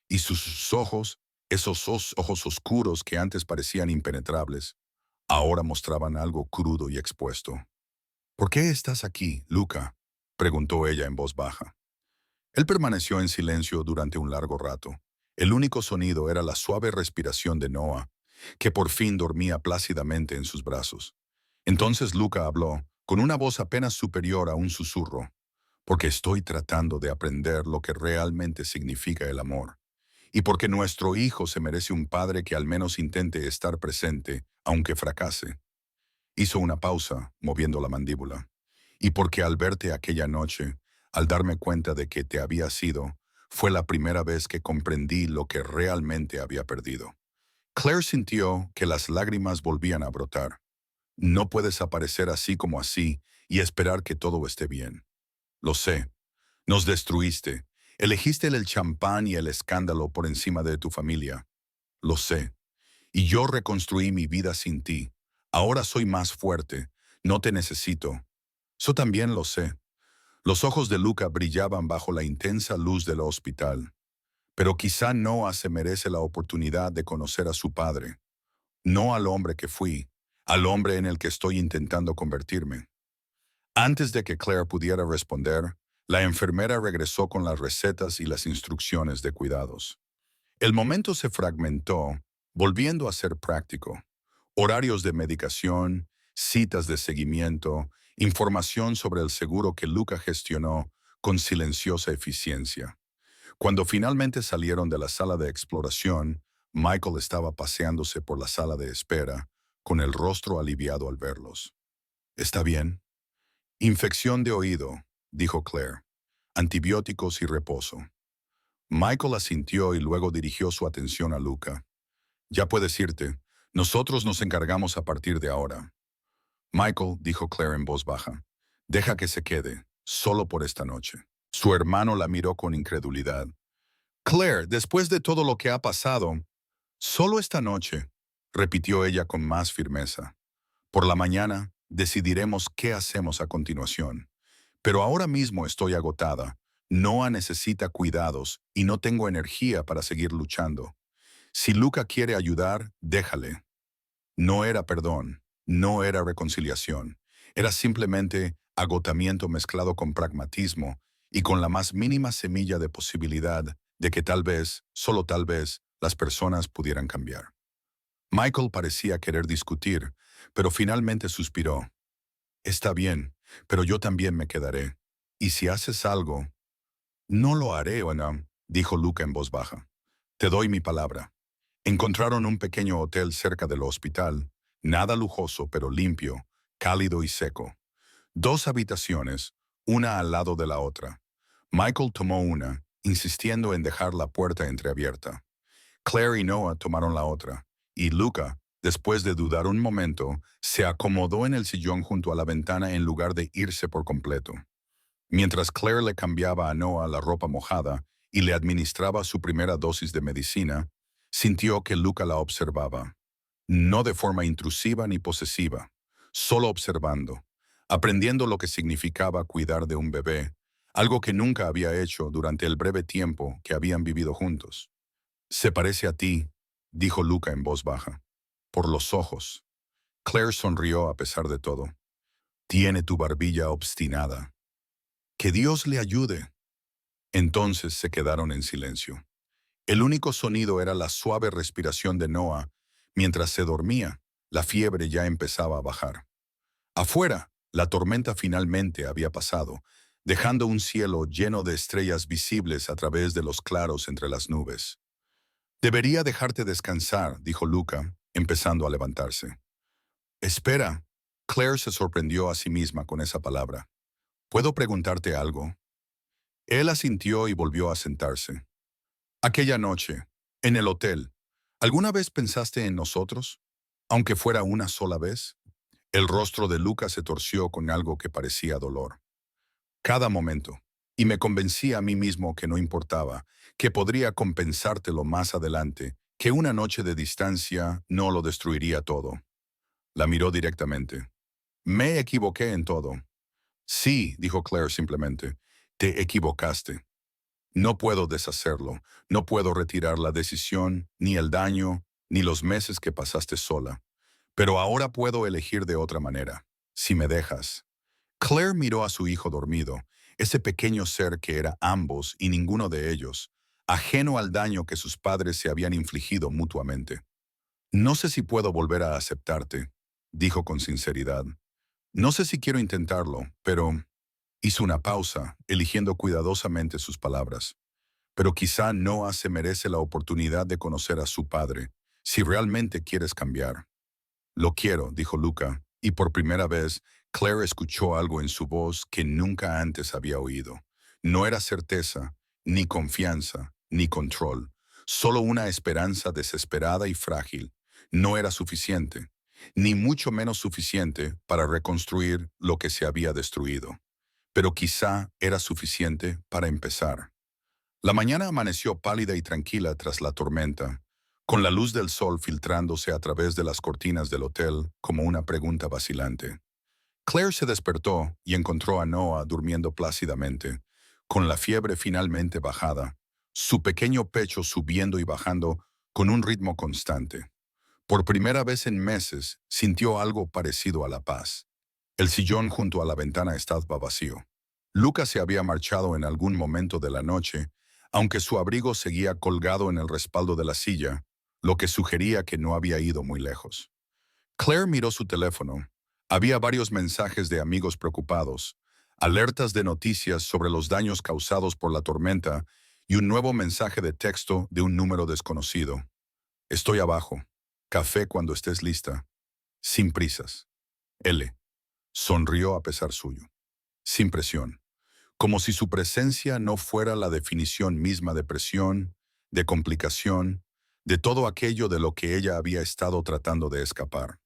Y sus ojos, ojos oscuros que antes parecían impenetrables, ahora mostraban algo crudo y expuesto. ¿Por qué estás aquí, Luca?, preguntó ella en voz baja. Él permaneció en silencio durante un largo rato. El único sonido era la suave respiración de Noah, que por fin dormía plácidamente en sus brazos. Entonces Luca habló, con una voz apenas superior a un susurro, porque estoy tratando de aprender lo que realmente significa el amor, y porque nuestro hijo se merece un padre que al menos intente estar presente, aunque fracase. Hizo una pausa, moviendo la mandíbula. Y porque al verte aquella noche, al darme cuenta de que te había sido, fue la primera vez que comprendí lo que realmente había perdido. Claire sintió que las lágrimas volvían a brotar. No puedes aparecer así como así y esperar que todo esté bien. Lo sé. Nos destruiste. Elegiste el champán y el escándalo por encima de tu familia. Lo sé. Y yo reconstruí mi vida sin ti. Ahora soy más fuerte. No te necesito. Yo también lo sé. Los ojos de Luca brillaban bajo la intensa luz del hospital. Pero quizá Noah se merece la oportunidad de conocer a su padre. No al hombre que fui, al hombre en el que estoy intentando convertirme. Antes de que Claire pudiera responder, la enfermera regresó con las recetas y las instrucciones de cuidados. El momento se fragmentó, volviendo a ser práctico. Horarios de medicación, citas de seguimiento, información sobre el seguro que Luca gestionó con silenciosa eficiencia. Cuando finalmente salieron de la sala de exploración, Michael estaba paseándose por la sala de espera, con el rostro aliviado al verlos. ¿Está bien? Infección de oído, dijo Claire. Antibióticos y reposo. Michael asintió y luego dirigió su atención a Luca. Ya puedes irte. Nosotros nos encargamos a partir de ahora. Michael, dijo Claire en voz baja, deja que se quede, solo por esta noche. Su hermano la miró con incredulidad. Claire, después de todo lo que ha pasado, solo esta noche, repitió ella con más firmeza. Por la mañana, decidiremos qué hacemos a continuación. Pero ahora mismo estoy agotada. Noah necesita cuidados y no tengo energía para seguir luchando. Si Luca quiere ayudar, déjale. No era perdón, no era reconciliación. Era simplemente agotamiento mezclado con pragmatismo y con la más mínima semilla de posibilidad de que tal vez, solo tal vez, las personas pudieran cambiar. Michael parecía querer discutir, pero finalmente suspiró. Está bien, pero yo también me quedaré. Y si haces algo, no lo haré, Onam, dijo Luca en voz baja. Te doy mi palabra. Encontraron un pequeño hotel cerca del hospital, nada lujoso pero limpio, cálido y seco. 2 habitaciones, una al lado de la otra. Michael tomó una, insistiendo en dejar la puerta entreabierta. Claire y Noah tomaron la otra, y Luca, después de dudar un momento, se acomodó en el sillón junto a la ventana en lugar de irse por completo. Mientras Claire le cambiaba a Noah la ropa mojada y le administraba su primera dosis de medicina, sintió que Luca la observaba. No de forma intrusiva ni posesiva, solo observando, aprendiendo lo que significaba cuidar de un bebé, algo que nunca había hecho durante el breve tiempo que habían vivido juntos. Se parece a ti, dijo Luca en voz baja. Por los ojos. Claire sonrió a pesar de todo. Tiene tu barbilla obstinada. Que Dios le ayude. Entonces se quedaron en silencio. El único sonido era la suave respiración de Noah. Mientras se dormía, la fiebre ya empezaba a bajar. Afuera, la tormenta finalmente había pasado, dejando un cielo lleno de estrellas visibles a través de los claros entre las nubes. Debería dejarte descansar, dijo Luca, empezando a levantarse. Espera. Claire se sorprendió a sí misma con esa palabra. ¿Puedo preguntarte algo? Él asintió y volvió a sentarse. Aquella noche, en el hotel, ¿alguna vez pensaste en nosotros? Aunque fuera una sola vez. El rostro de Luca se torció con algo que parecía dolor. Cada momento. Y me convencí a mí mismo que no importaba, que podría compensártelo más adelante, que una noche de distancia no lo destruiría todo. La miró directamente. Me equivoqué en todo. Sí, dijo Claire simplemente, te equivocaste. No puedo deshacerlo, no puedo retirar la decisión, ni el daño, ni los meses que pasaste sola. Pero ahora puedo elegir de otra manera, si me dejas. Claire miró a su hijo dormido, ese pequeño ser que era ambos y ninguno de ellos, ajeno al daño que sus padres se habían infligido mutuamente. No sé si puedo volver a aceptarte, dijo con sinceridad. No sé si quiero intentarlo, pero... Hizo una pausa, eligiendo cuidadosamente sus palabras. Pero quizá Noah se merece la oportunidad de conocer a su padre, si realmente quieres cambiar. Lo quiero, dijo Luca, y por primera vez, Claire escuchó algo en su voz que nunca antes había oído. No era certeza, ni confianza, ni control, solo una esperanza desesperada y frágil. No era suficiente, ni mucho menos suficiente para reconstruir lo que se había destruido. Pero quizá era suficiente para empezar. La mañana amaneció pálida y tranquila tras la tormenta, con la luz del sol filtrándose a través de las cortinas del hotel como una pregunta vacilante. Claire se despertó y encontró a Noah durmiendo plácidamente, con la fiebre finalmente bajada, su pequeño pecho subiendo y bajando con un ritmo constante. Por primera vez en meses sintió algo parecido a la paz. El sillón junto a la ventana estaba vacío. Lucas se había marchado en algún momento de la noche, aunque su abrigo seguía colgado en el respaldo de la silla, lo que sugería que no había ido muy lejos. Claire miró su teléfono. Había varios mensajes de amigos preocupados, alertas de noticias sobre los daños causados por la tormenta y un nuevo mensaje de texto de un número desconocido. Estoy abajo. Café cuando estés lista. Sin prisas. L. Sonrió a pesar suyo. Sin presión. Como si su presencia no fuera la definición misma de presión, de complicación, de todo aquello de lo que ella había estado tratando de escapar.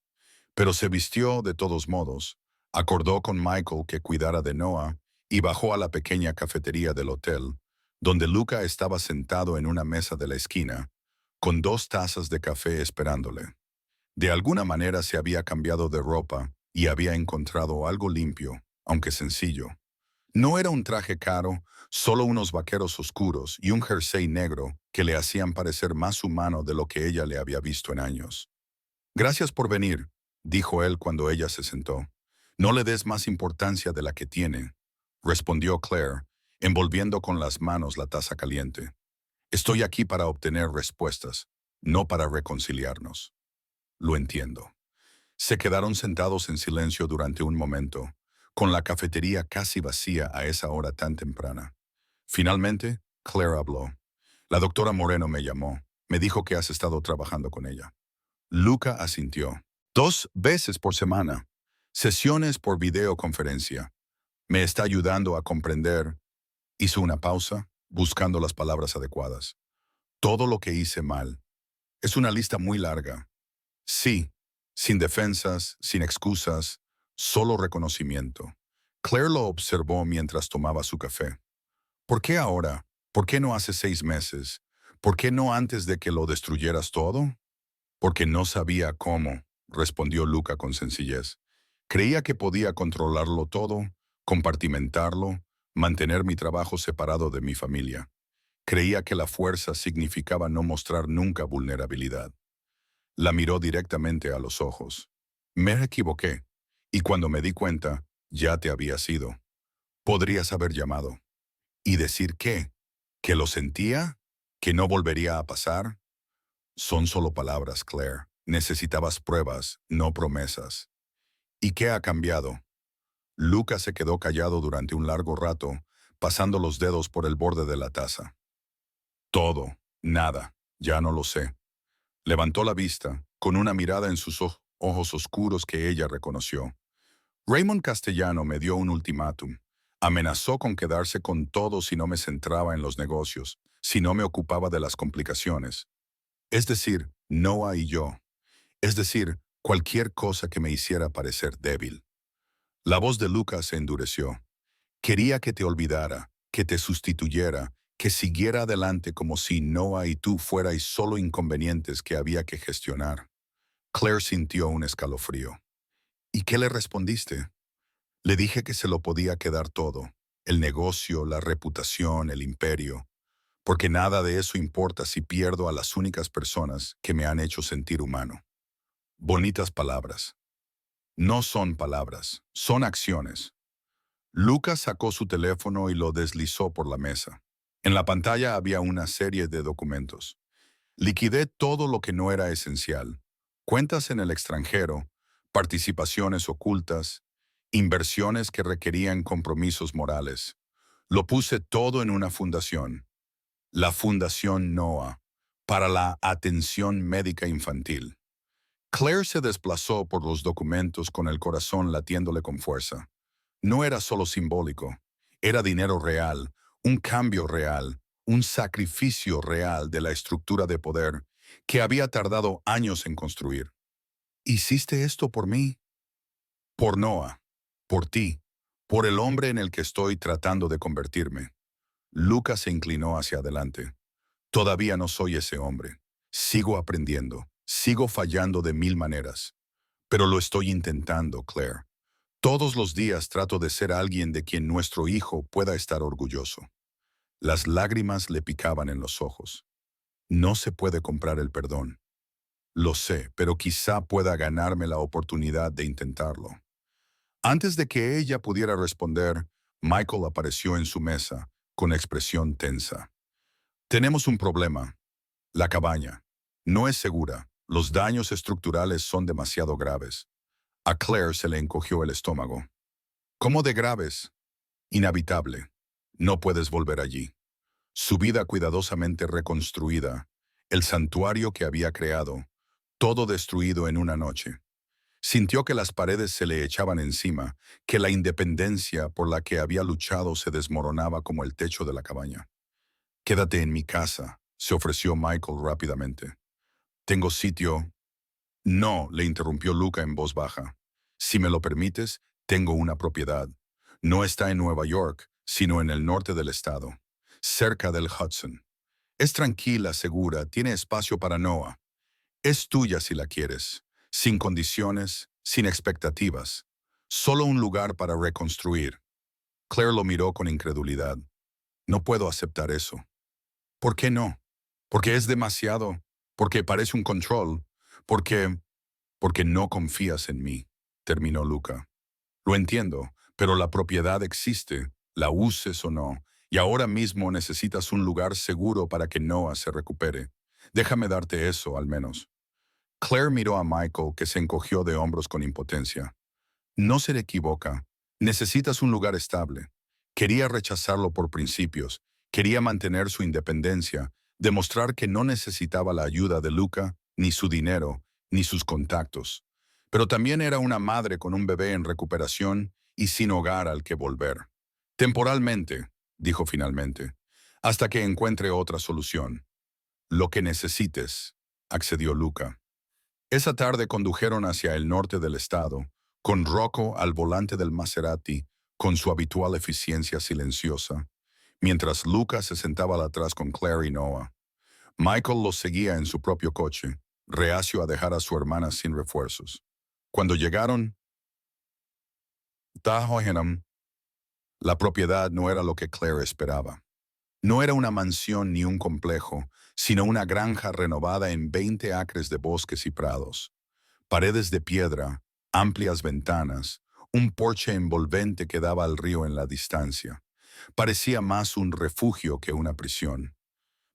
Pero se vistió de todos modos, acordó con Michael que cuidara de Noah y bajó a la pequeña cafetería del hotel, donde Luca estaba sentado en una mesa de la esquina, con 2 tazas de café esperándole. De alguna manera se había cambiado de ropa y había encontrado algo limpio, aunque sencillo. No era un traje caro, solo unos vaqueros oscuros y un jersey negro que le hacían parecer más humano de lo que ella le había visto en años. Gracias por venir, dijo él cuando ella se sentó. No le des más importancia de la que tiene, respondió Claire, envolviendo con las manos la taza caliente. Estoy aquí para obtener respuestas, no para reconciliarnos. Lo entiendo. Se quedaron sentados en silencio durante un momento, con la cafetería casi vacía a esa hora tan temprana. Finalmente, Claire habló. La doctora Moreno me llamó. Me dijo que has estado trabajando con ella. Luca asintió. 2 veces por semana. Sesiones por videoconferencia. Me está ayudando a comprender. Hizo una pausa, buscando las palabras adecuadas. Todo lo que hice mal. Es una lista muy larga. Sí, sin defensas, sin excusas, solo reconocimiento. Claire lo observó mientras tomaba su café. ¿Por qué ahora? ¿Por qué no hace 6 meses? ¿Por qué no antes de que lo destruyeras todo? Porque no sabía cómo, respondió Luca con sencillez. Creía que podía controlarlo todo, compartimentarlo, mantener mi trabajo separado de mi familia. Creía que la fuerza significaba no mostrar nunca vulnerabilidad. La miró directamente a los ojos. Me equivoqué, y cuando me di cuenta, ya te habías ido. Podrías haber llamado. ¿Y decir qué? ¿Que lo sentía? ¿Que no volvería a pasar? Son solo palabras, Claire. Necesitabas pruebas, no promesas. ¿Y qué ha cambiado? Lucas se quedó callado durante un largo rato, pasando los dedos por el borde de la taza. Todo, nada, ya no lo sé. Levantó la vista, con una mirada en sus ojos oscuros que ella reconoció. Raymond Castellano me dio un ultimátum. Amenazó con quedarse con todo si no me centraba en los negocios, si no me ocupaba de las complicaciones. Es decir, Noah y yo. Es decir, cualquier cosa que me hiciera parecer débil. La voz de Lucas se endureció. Quería que te olvidara, que te sustituyera, que siguiera adelante como si Noah y tú fuerais solo inconvenientes que había que gestionar. Claire sintió un escalofrío. ¿Y qué le respondiste? Le dije que se lo podía quedar todo, el negocio, la reputación, el imperio, porque nada de eso importa si pierdo a las únicas personas que me han hecho sentir humano. Bonitas palabras. No son palabras, son acciones. Lucas sacó su teléfono y lo deslizó por la mesa. En la pantalla había una serie de documentos. Liquidé todo lo que no era esencial. Cuentas en el extranjero, participaciones ocultas, inversiones que requerían compromisos morales. Lo puse todo en una fundación, la Fundación NOAA, para la atención médica infantil. Claire se desplazó por los documentos con el corazón latiéndole con fuerza. No era solo simbólico, era dinero real, un cambio real, un sacrificio real de la estructura de poder que había tardado años en construir. ¿Hiciste esto por mí? Por Noah, por ti, por el hombre en el que estoy tratando de convertirme. Lucas se inclinó hacia adelante. Todavía no soy ese hombre. Sigo aprendiendo, sigo fallando de 1000 maneras. Pero lo estoy intentando, Claire. Todos los días trato de ser alguien de quien nuestro hijo pueda estar orgulloso. Las lágrimas le picaban en los ojos. No se puede comprar el perdón. Lo sé, pero quizá pueda ganarme la oportunidad de intentarlo. Antes de que ella pudiera responder, Michael apareció en su mesa, con expresión tensa. Tenemos un problema. La cabaña. No es segura. Los daños estructurales son demasiado graves. A Claire se le encogió el estómago. ¿Cómo de graves? Inhabitable. No puedes volver allí. Su vida cuidadosamente reconstruida, el santuario que había creado, todo destruido en una noche. Sintió que las paredes se le echaban encima, que la independencia por la que había luchado se desmoronaba como el techo de la cabaña. Quédate en mi casa, se ofreció Michael rápidamente. Tengo sitio. No, le interrumpió Luca en voz baja. Si me lo permites, tengo una propiedad. No está en Nueva York, sino en el norte del estado, cerca del Hudson. Es tranquila, segura, tiene espacio para Noah. Es tuya si la quieres, sin condiciones, sin expectativas. Solo un lugar para reconstruir. Claire lo miró con incredulidad. No puedo aceptar eso. ¿Por qué no? Porque es demasiado, porque parece un control, porque no confías en mí, terminó Luca. Lo entiendo, pero la propiedad existe, la uses o no, y ahora mismo necesitas un lugar seguro para que Noah se recupere. Déjame darte eso, al menos. Claire miró a Michael, que se encogió de hombros con impotencia. No se le equivoca. Necesitas un lugar estable. Quería rechazarlo por principios. Quería mantener su independencia, demostrar que no necesitaba la ayuda de Luca, ni su dinero, ni sus contactos. Pero también era una madre con un bebé en recuperación y sin hogar al que volver. Temporalmente, dijo finalmente, hasta que encuentre otra solución. Lo que necesites, accedió Luca. Esa tarde condujeron hacia el norte del estado, con Rocco al volante del Maserati, con su habitual eficiencia silenciosa, mientras Luca se sentaba atrás con Claire y Noah. Michael los seguía en su propio coche, reacio a dejar a su hermana sin refuerzos. Cuando llegaron, Dagenham, la propiedad no era lo que Claire esperaba. No era una mansión ni un complejo, sino una granja renovada en 20 acres de bosques y prados. Paredes de piedra, amplias ventanas, un porche envolvente que daba al río en la distancia. Parecía más un refugio que una prisión.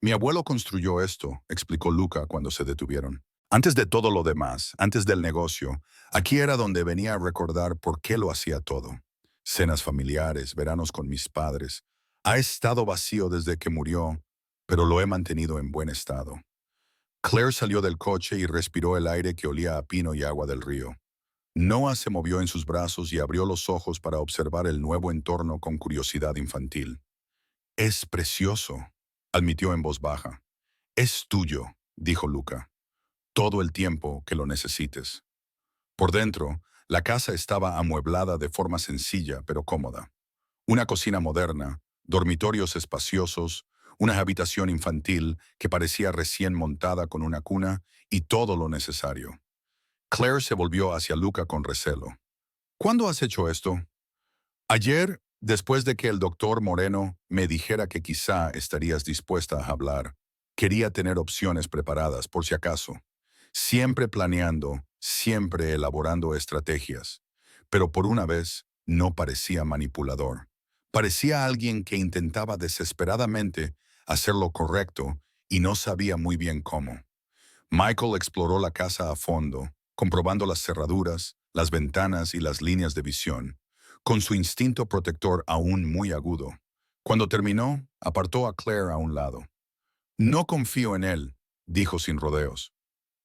Mi abuelo construyó esto, explicó Luca cuando se detuvieron. Antes de todo lo demás, antes del negocio, aquí era donde venía a recordar por qué lo hacía todo. Cenas familiares, veranos con mis padres. Ha estado vacío desde que murió, pero lo he mantenido en buen estado. Claire salió del coche y respiró el aire que olía a pino y agua del río. Noah se movió en sus brazos y abrió los ojos para observar el nuevo entorno con curiosidad infantil. Es precioso, admitió en voz baja. Es tuyo, dijo Luca, todo el tiempo que lo necesites. Por dentro, la casa estaba amueblada de forma sencilla pero cómoda. Una cocina moderna, dormitorios espaciosos, una habitación infantil que parecía recién montada con una cuna y todo lo necesario. Claire se volvió hacia Luca con recelo. ¿Cuándo has hecho esto? Ayer, después de que el doctor Moreno me dijera que quizá estarías dispuesta a hablar. Quería tener opciones preparadas por si acaso. Siempre planeando, siempre elaborando estrategias. Pero por una vez no parecía manipulador. Parecía alguien que intentaba desesperadamente hacer lo correcto y no sabía muy bien cómo. Michael exploró la casa a fondo, comprobando las cerraduras, las ventanas y las líneas de visión, con su instinto protector aún muy agudo. Cuando terminó, apartó a Claire a un lado. No confío en él, dijo sin rodeos,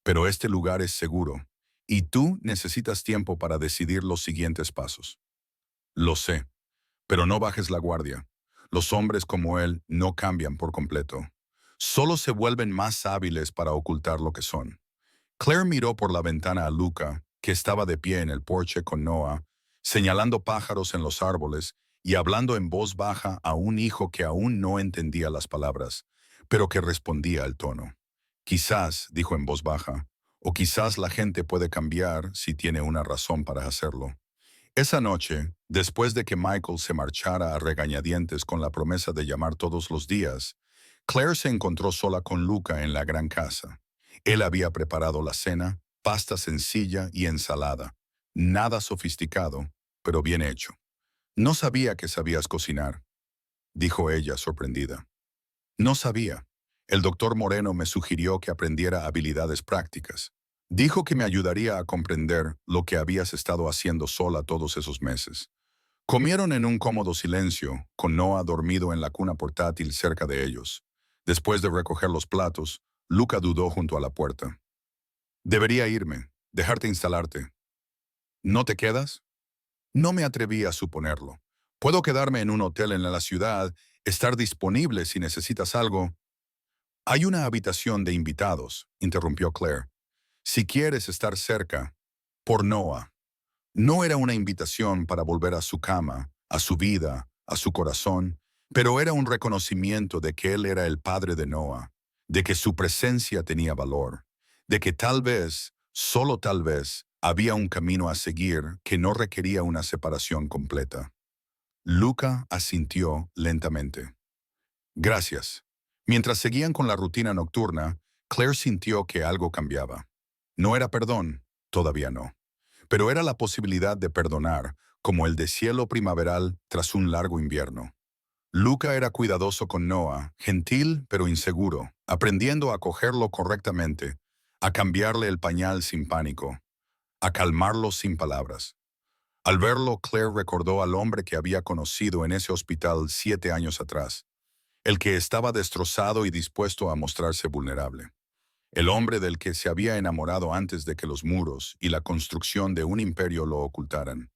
pero este lugar es seguro, y tú necesitas tiempo para decidir los siguientes pasos. Lo sé, pero no bajes la guardia. Los hombres como él no cambian por completo. Solo se vuelven más hábiles para ocultar lo que son. Claire miró por la ventana a Luca, que estaba de pie en el porche con Noah, señalando pájaros en los árboles y hablando en voz baja a un hijo que aún no entendía las palabras, pero que respondía al tono. Quizás, dijo en voz baja, o quizás la gente puede cambiar si tiene una razón para hacerlo. Esa noche, después de que Michael se marchara a regañadientes con la promesa de llamar todos los días, Claire se encontró sola con Luca en la gran casa. Él había preparado la cena, pasta sencilla y ensalada. Nada sofisticado, pero bien hecho. No sabía que sabías cocinar, dijo ella sorprendida. No sabía. El doctor Moreno me sugirió que aprendiera habilidades prácticas. Dijo que me ayudaría a comprender lo que habías estado haciendo sola todos esos meses. Comieron en un cómodo silencio, con Noah dormido en la cuna portátil cerca de ellos. Después de recoger los platos, Luca dudó junto a la puerta. Debería irme, dejarte instalarte. ¿No te quedas? No me atreví a suponerlo. Puedo quedarme en un hotel en la ciudad, estar disponible si necesitas algo. Hay una habitación de invitados, interrumpió Claire. Si quieres estar cerca, por Noah. No era una invitación para volver a su cama, a su vida, a su corazón, pero era un reconocimiento de que él era el padre de Noah, de que su presencia tenía valor, de que tal vez, solo tal vez, había un camino a seguir que no requería una separación completa. Luca asintió lentamente. Gracias. Mientras seguían con la rutina nocturna, Claire sintió que algo cambiaba. No era perdón, todavía no, pero era la posibilidad de perdonar, como el deshielo primaveral tras un largo invierno. Luca era cuidadoso con Noah, gentil pero inseguro, aprendiendo a cogerlo correctamente, a cambiarle el pañal sin pánico, a calmarlo sin palabras. Al verlo, Claire recordó al hombre que había conocido en ese hospital 7 años atrás, el que estaba destrozado y dispuesto a mostrarse vulnerable. El hombre del que se había enamorado antes de que los muros y la construcción de un imperio lo ocultaran.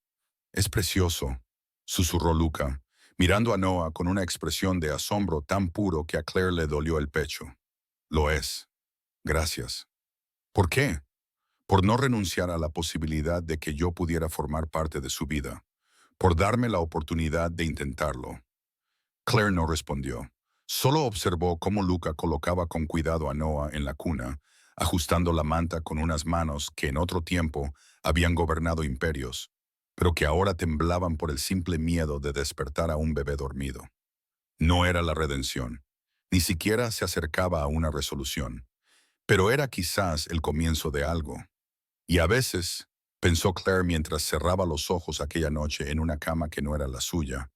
«Es precioso», susurró Luca, mirando a Noah con una expresión de asombro tan puro que a Claire le dolió el pecho. «Lo es. Gracias». «¿Por qué?» «Por no renunciar a la posibilidad de que yo pudiera formar parte de su vida. Por darme la oportunidad de intentarlo». Claire no respondió. Solo observó cómo Luca colocaba con cuidado a Noah en la cuna, ajustando la manta con unas manos que en otro tiempo habían gobernado imperios, pero que ahora temblaban por el simple miedo de despertar a un bebé dormido. No era la redención. Ni siquiera se acercaba a una resolución. Pero era quizás el comienzo de algo. Y a veces, pensó Claire mientras cerraba los ojos aquella noche en una cama que no era la suya,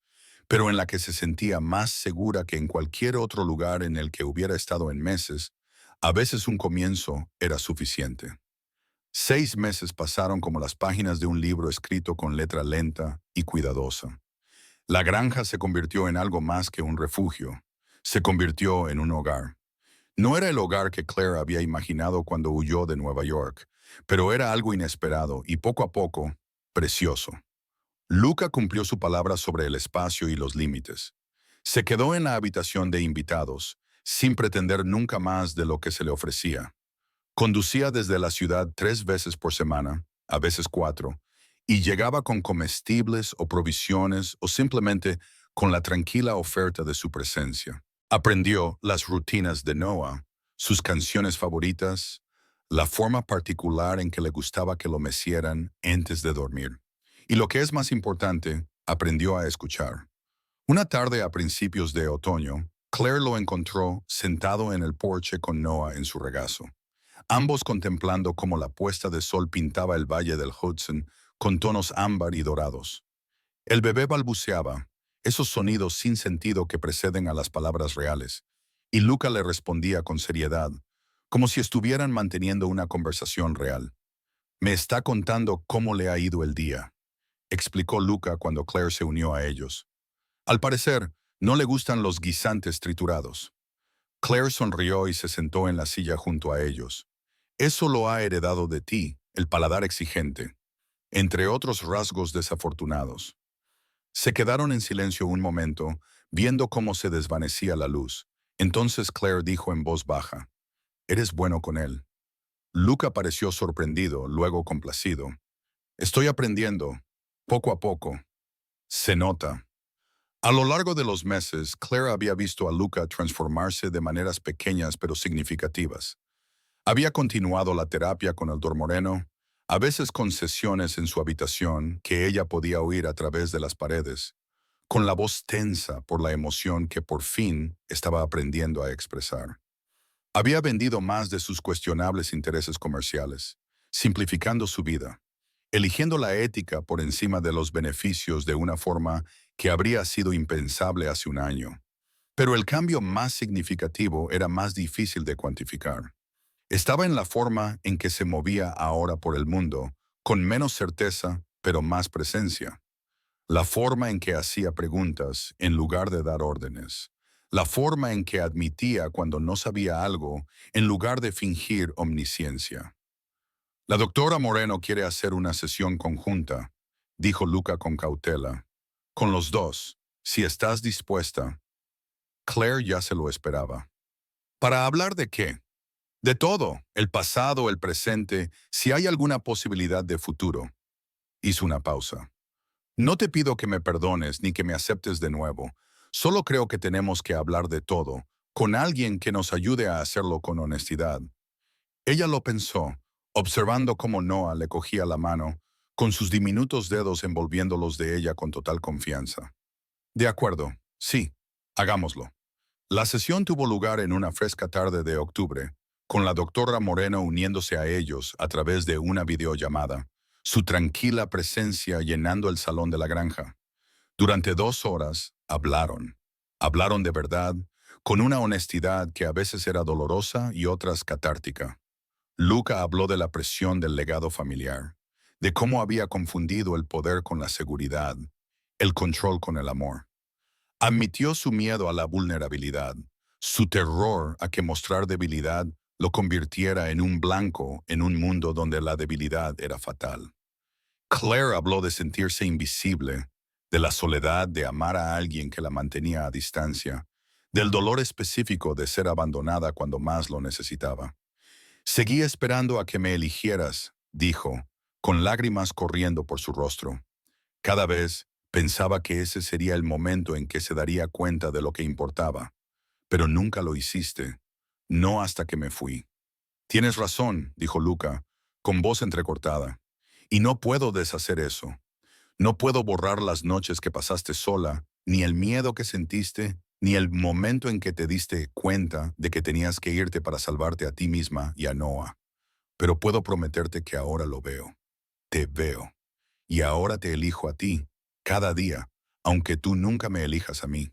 pero en la que se sentía más segura que en cualquier otro lugar en el que hubiera estado en meses, a veces un comienzo era suficiente. 6 meses pasaron como las páginas de un libro escrito con letra lenta y cuidadosa. La granja se convirtió en algo más que un refugio. Se convirtió en un hogar. No era el hogar que Claire había imaginado cuando huyó de Nueva York, pero era algo inesperado y poco a poco, precioso. Luca cumplió su palabra sobre el espacio y los límites. Se quedó en la habitación de invitados, sin pretender nunca más de lo que se le ofrecía. Conducía desde la ciudad 3 veces por semana, a veces 4, y llegaba con comestibles o provisiones o simplemente con la tranquila oferta de su presencia. Aprendió las rutinas de Noah, sus canciones favoritas, la forma particular en que le gustaba que lo mecieran antes de dormir. Y lo que es más importante, aprendió a escuchar. Una tarde a principios de otoño, Claire lo encontró sentado en el porche con Noah en su regazo, ambos contemplando cómo la puesta de sol pintaba el valle del Hudson con tonos ámbar y dorados. El bebé balbuceaba, esos sonidos sin sentido que preceden a las palabras reales, y Luca le respondía con seriedad, como si estuvieran manteniendo una conversación real. «Me está contando cómo le ha ido el día», explicó Luca cuando Claire se unió a ellos. Al parecer, no le gustan los guisantes triturados. Claire sonrió y se sentó en la silla junto a ellos. «Eso lo ha heredado de ti, el paladar exigente, entre otros rasgos desafortunados». Se quedaron en silencio un momento, viendo cómo se desvanecía la luz. Entonces Claire dijo en voz baja, «Eres bueno con él». Luca pareció sorprendido, luego complacido. «Estoy aprendiendo, poco a poco. Se nota». A lo largo de los meses, Claire había visto a Luca transformarse de maneras pequeñas pero significativas. Había continuado la terapia con el dormoreno, a veces con sesiones en su habitación que ella podía oír a través de las paredes, con la voz tensa por la emoción que por fin estaba aprendiendo a expresar. Había vendido más de sus cuestionables intereses comerciales, simplificando su vida, eligiendo la ética por encima de los beneficios de una forma que habría sido impensable hace un año. Pero el cambio más significativo era más difícil de cuantificar. Estaba en la forma en que se movía ahora por el mundo, con menos certeza, pero más presencia. La forma en que hacía preguntas en lugar de dar órdenes. La forma en que admitía cuando no sabía algo en lugar de fingir omnisciencia. «La doctora Moreno quiere hacer una sesión conjunta», dijo Luca con cautela. «Con los dos, si estás dispuesta». Claire ya se lo esperaba. «¿Para hablar de qué?» «De todo, el pasado, el presente, si hay alguna posibilidad de futuro». Hizo una pausa. «No te pido que me perdones ni que me aceptes de nuevo. Solo creo que tenemos que hablar de todo, con alguien que nos ayude a hacerlo con honestidad». Ella lo pensó, observando cómo Noah le cogía la mano, con sus diminutos dedos envolviéndolos de ella con total confianza. «De acuerdo, sí, hagámoslo». La sesión tuvo lugar en una fresca tarde de octubre, con la doctora Moreno uniéndose a ellos a través de una videollamada, su tranquila presencia llenando el salón de la granja. Durante 2 horas hablaron. Hablaron de verdad, con una honestidad que a veces era dolorosa y otras catártica. Luca habló de la presión del legado familiar, de cómo había confundido el poder con la seguridad, el control con el amor. Admitió su miedo a la vulnerabilidad, su terror a que mostrar debilidad lo convirtiera en un blanco en un mundo donde la debilidad era fatal. Claire habló de sentirse invisible, de la soledad de amar a alguien que la mantenía a distancia, del dolor específico de ser abandonada cuando más lo necesitaba. Seguí esperando a que me eligieras, dijo, con lágrimas corriendo por su rostro. Cada vez pensaba que ese sería el momento en que se daría cuenta de lo que importaba, pero nunca lo hiciste, no hasta que me fui. Tienes razón, dijo Luca, con voz entrecortada, y no puedo deshacer eso. No puedo borrar las noches que pasaste sola, ni el miedo que sentiste, ni el momento en que te diste cuenta de que tenías que irte para salvarte a ti misma y a Noah. Pero puedo prometerte que ahora lo veo. Te veo. Y ahora te elijo a ti, cada día, aunque tú nunca me elijas a mí.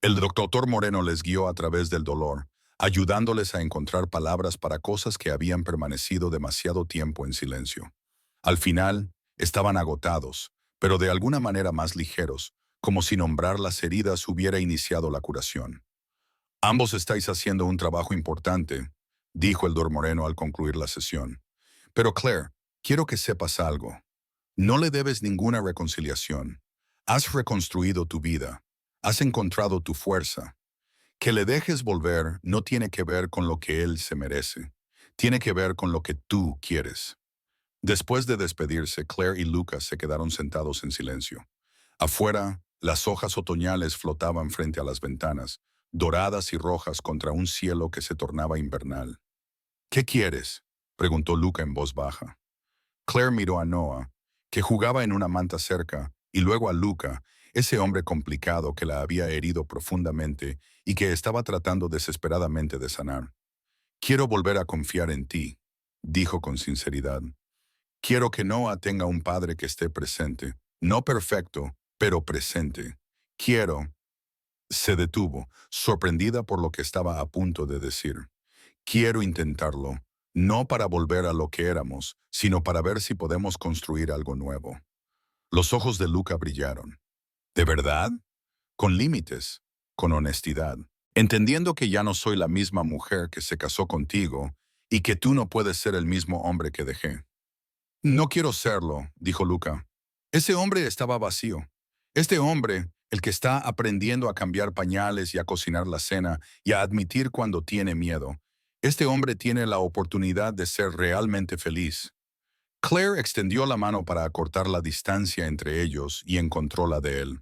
El doctor Moreno les guió a través del dolor, ayudándoles a encontrar palabras para cosas que habían permanecido demasiado tiempo en silencio. Al final, estaban agotados, pero de alguna manera más ligeros, como si nombrar las heridas hubiera iniciado la curación. Ambos estáis haciendo un trabajo importante, dijo el Dr. Moreno al concluir la sesión. Pero Claire, quiero que sepas algo. No le debes ninguna reconciliación. Has reconstruido tu vida. Has encontrado tu fuerza. Que le dejes volver no tiene que ver con lo que él se merece. Tiene que ver con lo que tú quieres. Después de despedirse, Claire y Lucas se quedaron sentados en silencio. Afuera, las hojas otoñales flotaban frente a las ventanas, doradas y rojas contra un cielo que se tornaba invernal. ¿Qué quieres?, preguntó Luca en voz baja. Claire miró a Noah, que jugaba en una manta cerca, y luego a Luca, ese hombre complicado que la había herido profundamente y que estaba tratando desesperadamente de sanar. Quiero volver a confiar en ti, dijo con sinceridad. Quiero que Noah tenga un padre que esté presente, no perfecto, pero presente. Quiero. Se detuvo, sorprendida por lo que estaba a punto de decir. Quiero intentarlo, no para volver a lo que éramos, sino para ver si podemos construir algo nuevo. Los ojos de Luca brillaron. ¿De verdad? Con límites, con honestidad, entendiendo que ya no soy la misma mujer que se casó contigo y que tú no puedes ser el mismo hombre que dejé. No quiero serlo, dijo Luca. Ese hombre estaba vacío. Este hombre, el que está aprendiendo a cambiar pañales y a cocinar la cena y a admitir cuando tiene miedo. Este hombre tiene la oportunidad de ser realmente feliz. Claire extendió la mano para acortar la distancia entre ellos y encontró la de él.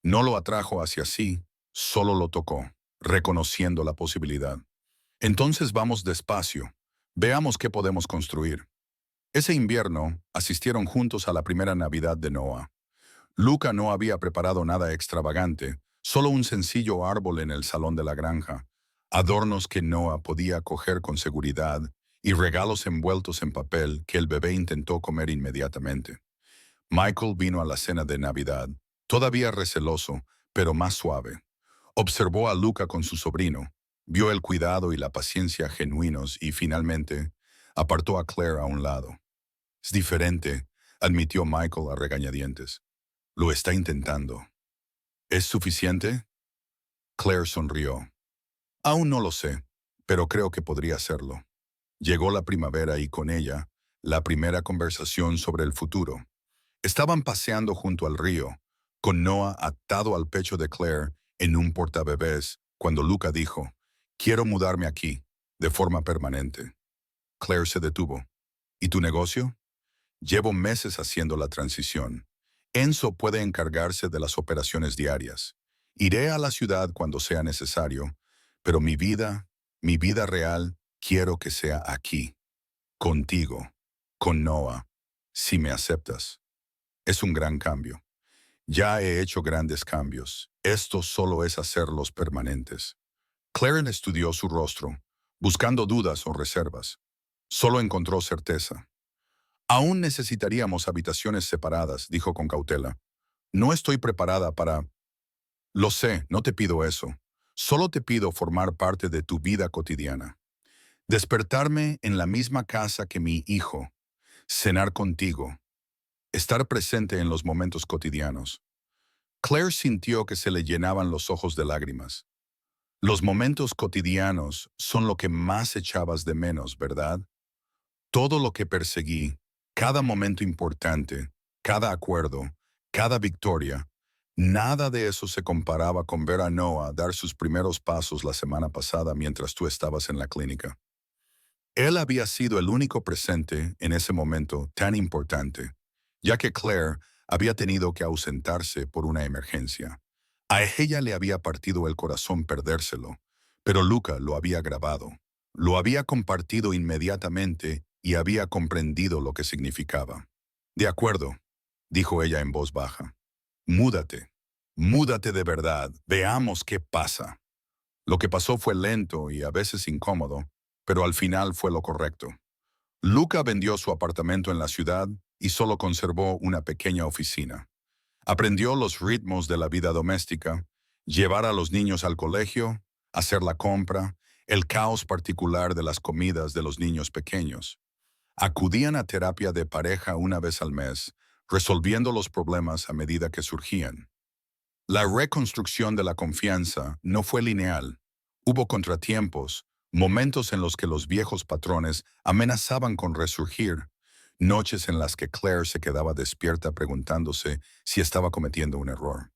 No lo atrajo hacia sí, solo lo tocó, reconociendo la posibilidad. Entonces vamos despacio. Veamos qué podemos construir. Ese invierno, asistieron juntos a la primera Navidad de Noah. Luca no había preparado nada extravagante, solo un sencillo árbol en el salón de la granja, adornos que Noah podía coger con seguridad y regalos envueltos en papel que el bebé intentó comer inmediatamente. Michael vino a la cena de Navidad, todavía receloso, pero más suave. Observó a Luca con su sobrino, vio el cuidado y la paciencia genuinos y, finalmente, apartó a Claire a un lado. Es diferente, admitió Michael a regañadientes. Lo está intentando. ¿Es suficiente? Claire sonrió. Aún no lo sé, pero creo que podría serlo. Llegó la primavera y con ella, la primera conversación sobre el futuro. Estaban paseando junto al río, con Noah atado al pecho de Claire en un portabebés, cuando Luca dijo, «Quiero mudarme aquí, de forma permanente». Claire se detuvo. ¿Y tu negocio? Llevo meses haciendo la transición. Enzo puede encargarse de las operaciones diarias. Iré a la ciudad cuando sea necesario, pero mi vida real, quiero que sea aquí, contigo, con Noah, si me aceptas. Es un gran cambio. Ya he hecho grandes cambios. Esto solo es hacerlos permanentes. Claire estudió su rostro, buscando dudas o reservas. Solo encontró certeza. Aún necesitaríamos habitaciones separadas, dijo con cautela. No estoy preparada para... Lo sé, no te pido eso. Solo te pido formar parte de tu vida cotidiana. Despertarme en la misma casa que mi hijo. Cenar contigo. Estar presente en los momentos cotidianos. Claire sintió que se le llenaban los ojos de lágrimas. Los momentos cotidianos son lo que más echabas de menos, ¿verdad? Todo lo que perseguí, cada momento importante, cada acuerdo, cada victoria, nada de eso se comparaba con ver a Noah dar sus primeros pasos la semana pasada mientras tú estabas en la clínica. Él había sido el único presente en ese momento tan importante, ya que Claire había tenido que ausentarse por una emergencia. A ella le había partido el corazón perdérselo, pero Luca lo había grabado. Lo había compartido inmediatamente y había comprendido lo que significaba. De acuerdo, dijo ella en voz baja. Múdate. Múdate de verdad. Veamos qué pasa. Lo que pasó fue lento y a veces incómodo, pero al final fue lo correcto. Luca vendió su apartamento en la ciudad y solo conservó una pequeña oficina. Aprendió los ritmos de la vida doméstica, llevar a los niños al colegio, hacer la compra, el caos particular de las comidas de los niños pequeños. Acudían a terapia de pareja una vez al mes, resolviendo los problemas a medida que surgían. La reconstrucción de la confianza no fue lineal. Hubo contratiempos, momentos en los que los viejos patrones amenazaban con resurgir, noches en las que Claire se quedaba despierta preguntándose si estaba cometiendo un error.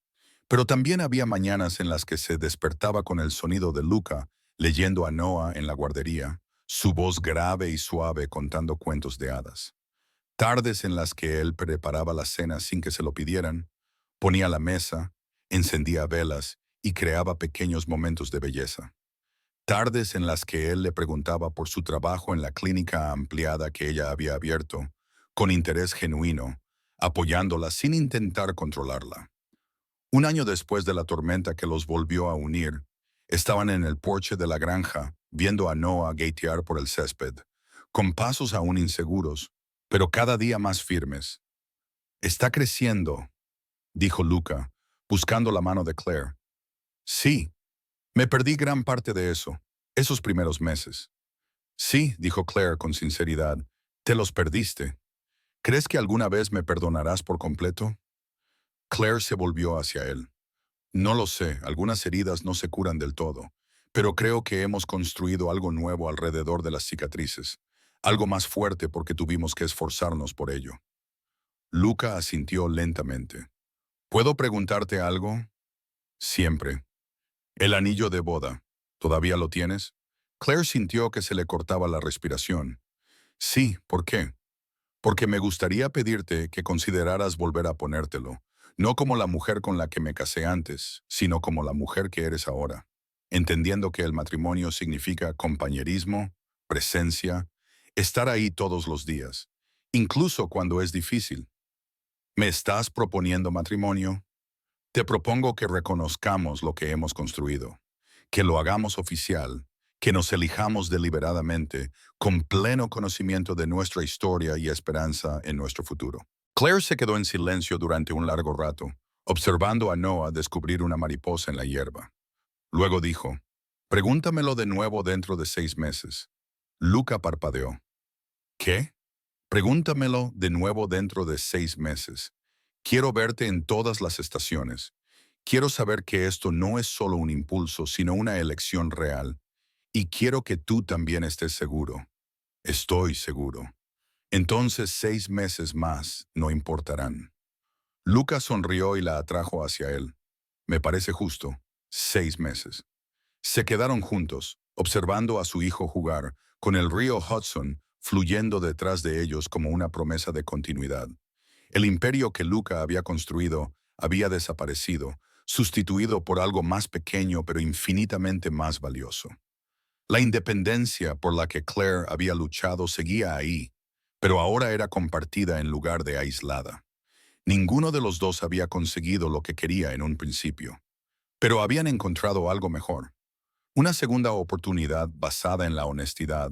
Pero también había mañanas en las que se despertaba con el sonido de Luca leyendo a Noah en la guardería, su voz grave y suave contando cuentos de hadas. Tardes en las que él preparaba la cena sin que se lo pidieran, ponía la mesa, encendía velas y creaba pequeños momentos de belleza. Tardes en las que él le preguntaba por su trabajo en la clínica ampliada que ella había abierto, con interés genuino, apoyándola sin intentar controlarla. Un año después de la tormenta que los volvió a unir, estaban en el porche de la granja, viendo a Noah gatear por el césped, con pasos aún inseguros, pero cada día más firmes. Está creciendo, dijo Luca, buscando la mano de Claire. Sí, me perdí gran parte de eso, esos primeros meses. Sí, dijo Claire con sinceridad, te los perdiste. ¿Crees que alguna vez me perdonarás por completo? Claire se volvió hacia él. No lo sé, algunas heridas no se curan del todo, pero creo que hemos construido algo nuevo alrededor de las cicatrices, algo más fuerte porque tuvimos que esforzarnos por ello. Luca asintió lentamente. ¿Puedo preguntarte algo? Siempre. El anillo de boda, ¿todavía lo tienes? Claire sintió que se le cortaba la respiración. Sí, ¿por qué? Porque me gustaría pedirte que consideraras volver a ponértelo, no como la mujer con la que me casé antes, sino como la mujer que eres ahora, entendiendo que el matrimonio significa compañerismo, presencia, estar ahí todos los días, incluso cuando es difícil. ¿Me estás proponiendo matrimonio? Te propongo que reconozcamos lo que hemos construido, que lo hagamos oficial, que nos elijamos deliberadamente, con pleno conocimiento de nuestra historia y esperanza en nuestro futuro. Claire se quedó en silencio durante un largo rato, observando a Noah descubrir una mariposa en la hierba. Luego dijo, pregúntamelo de nuevo dentro de 6 meses. Luca parpadeó. ¿Qué? Pregúntamelo de nuevo dentro de 6 meses. Quiero verte en todas las estaciones. Quiero saber que esto no es solo un impulso, sino una elección real. Y quiero que tú también estés seguro. Estoy seguro. Entonces 6 meses más no importarán. Lucas sonrió y la atrajo hacia él. Me parece justo. 6 meses. Se quedaron juntos, observando a su hijo jugar, con el río Hudson fluyendo detrás de ellos como una promesa de continuidad. El imperio que Luca había construido había desaparecido, sustituido por algo más pequeño pero infinitamente más valioso. La independencia por la que Claire había luchado seguía ahí, pero ahora era compartida en lugar de aislada. Ninguno de los dos había conseguido lo que quería en un principio, pero habían encontrado algo mejor. Una segunda oportunidad basada en la honestidad,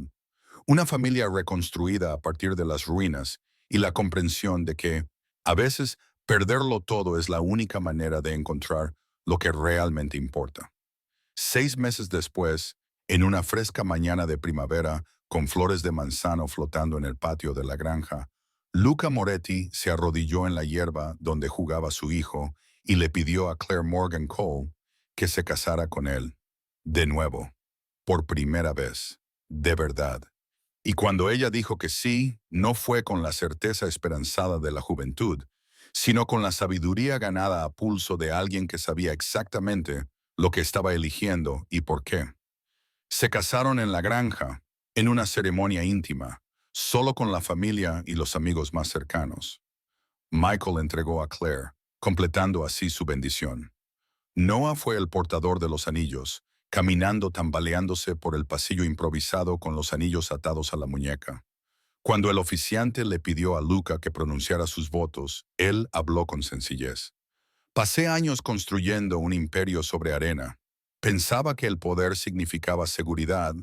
una familia reconstruida a partir de las ruinas y la comprensión de que, a veces, perderlo todo es la única manera de encontrar lo que realmente importa. 6 meses después, en una fresca mañana de primavera, con flores de manzano flotando en el patio de la granja, Luca Moretti se arrodilló en la hierba donde jugaba su hijo y le pidió a Claire Morgan Cole que se casara con él. De nuevo, por primera vez, de verdad. Y cuando ella dijo que sí, no fue con la certeza esperanzada de la juventud, sino con la sabiduría ganada a pulso de alguien que sabía exactamente lo que estaba eligiendo y por qué. Se casaron en la granja, en una ceremonia íntima, solo con la familia y los amigos más cercanos. Michael entregó a Claire, completando así su bendición. Noah fue el portador de los anillos, caminando tambaleándose por el pasillo improvisado con los anillos atados a la muñeca. Cuando el oficiante le pidió a Luca que pronunciara sus votos, él habló con sencillez. Pasé años construyendo un imperio sobre arena. Pensaba que el poder significaba seguridad,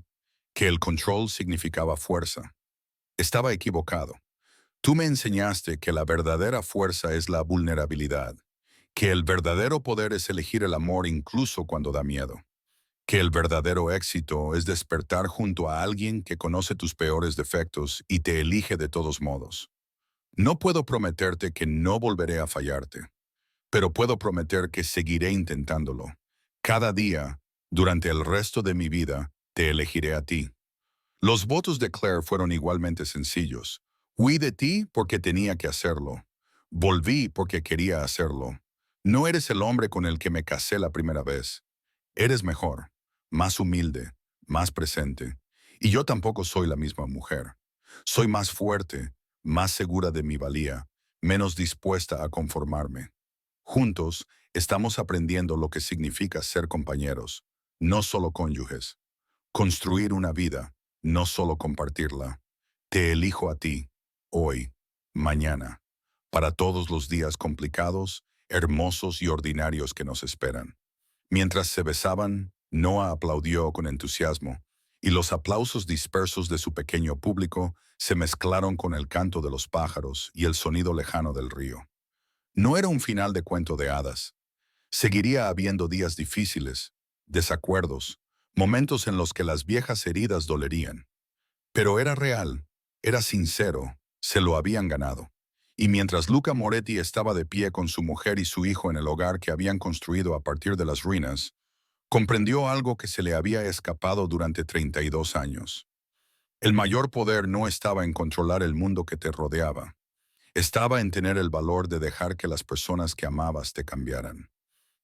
que el control significaba fuerza. Estaba equivocado. Tú me enseñaste que la verdadera fuerza es la vulnerabilidad, que el verdadero poder es elegir el amor incluso cuando da miedo, que el verdadero éxito es despertar junto a alguien que conoce tus peores defectos y te elige de todos modos. No puedo prometerte que no volveré a fallarte, pero puedo prometer que seguiré intentándolo. Cada día, durante el resto de mi vida, te elegiré a ti. Los votos de Claire fueron igualmente sencillos. Huí de ti porque tenía que hacerlo. Volví porque quería hacerlo. No eres el hombre con el que me casé la primera vez. Eres mejor, más humilde, más presente. Y yo tampoco soy la misma mujer. Soy más fuerte, más segura de mi valía, menos dispuesta a conformarme. Juntos, estamos aprendiendo lo que significa ser compañeros, no solo cónyuges. Construir una vida, no solo compartirla. Te elijo a ti, hoy, mañana, para todos los días complicados, hermosos y ordinarios que nos esperan. Mientras se besaban, Noah aplaudió con entusiasmo, y los aplausos dispersos de su pequeño público se mezclaron con el canto de los pájaros y el sonido lejano del río. No era un final de cuento de hadas. Seguiría habiendo días difíciles, desacuerdos, momentos en los que las viejas heridas dolerían. Pero era real, era sincero, se lo habían ganado. Y mientras Luca Moretti estaba de pie con su mujer y su hijo en el hogar que habían construido a partir de las ruinas, comprendió algo que se le había escapado durante 32 años. El mayor poder no estaba en controlar el mundo que te rodeaba. Estaba en tener el valor de dejar que las personas que amabas te cambiaran.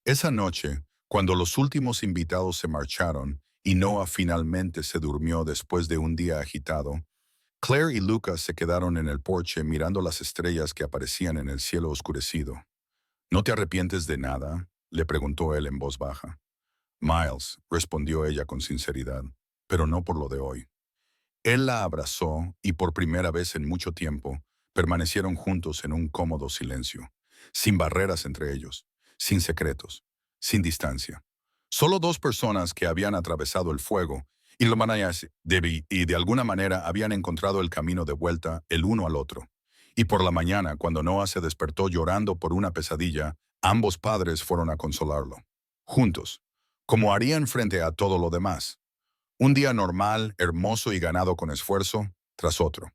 Esa noche, cuando los últimos invitados se marcharon y Noah finalmente se durmió después de un día agitado, Claire y Lucas se quedaron en el porche mirando las estrellas que aparecían en el cielo oscurecido. ¿No te arrepientes de nada?, le preguntó él en voz baja. Miles, respondió ella con sinceridad, pero no por lo de hoy. Él la abrazó y por primera vez en mucho tiempo permanecieron juntos en un cómodo silencio, sin barreras entre ellos, sin secretos, sin distancia. Solo dos personas que habían atravesado el fuego y de alguna manera habían encontrado el camino de vuelta el uno al otro. Y por la mañana, cuando Noah se despertó llorando por una pesadilla, ambos padres fueron a consolarlo. Juntos, como harían frente a todo lo demás. Un día normal, hermoso y ganado con esfuerzo, tras otro.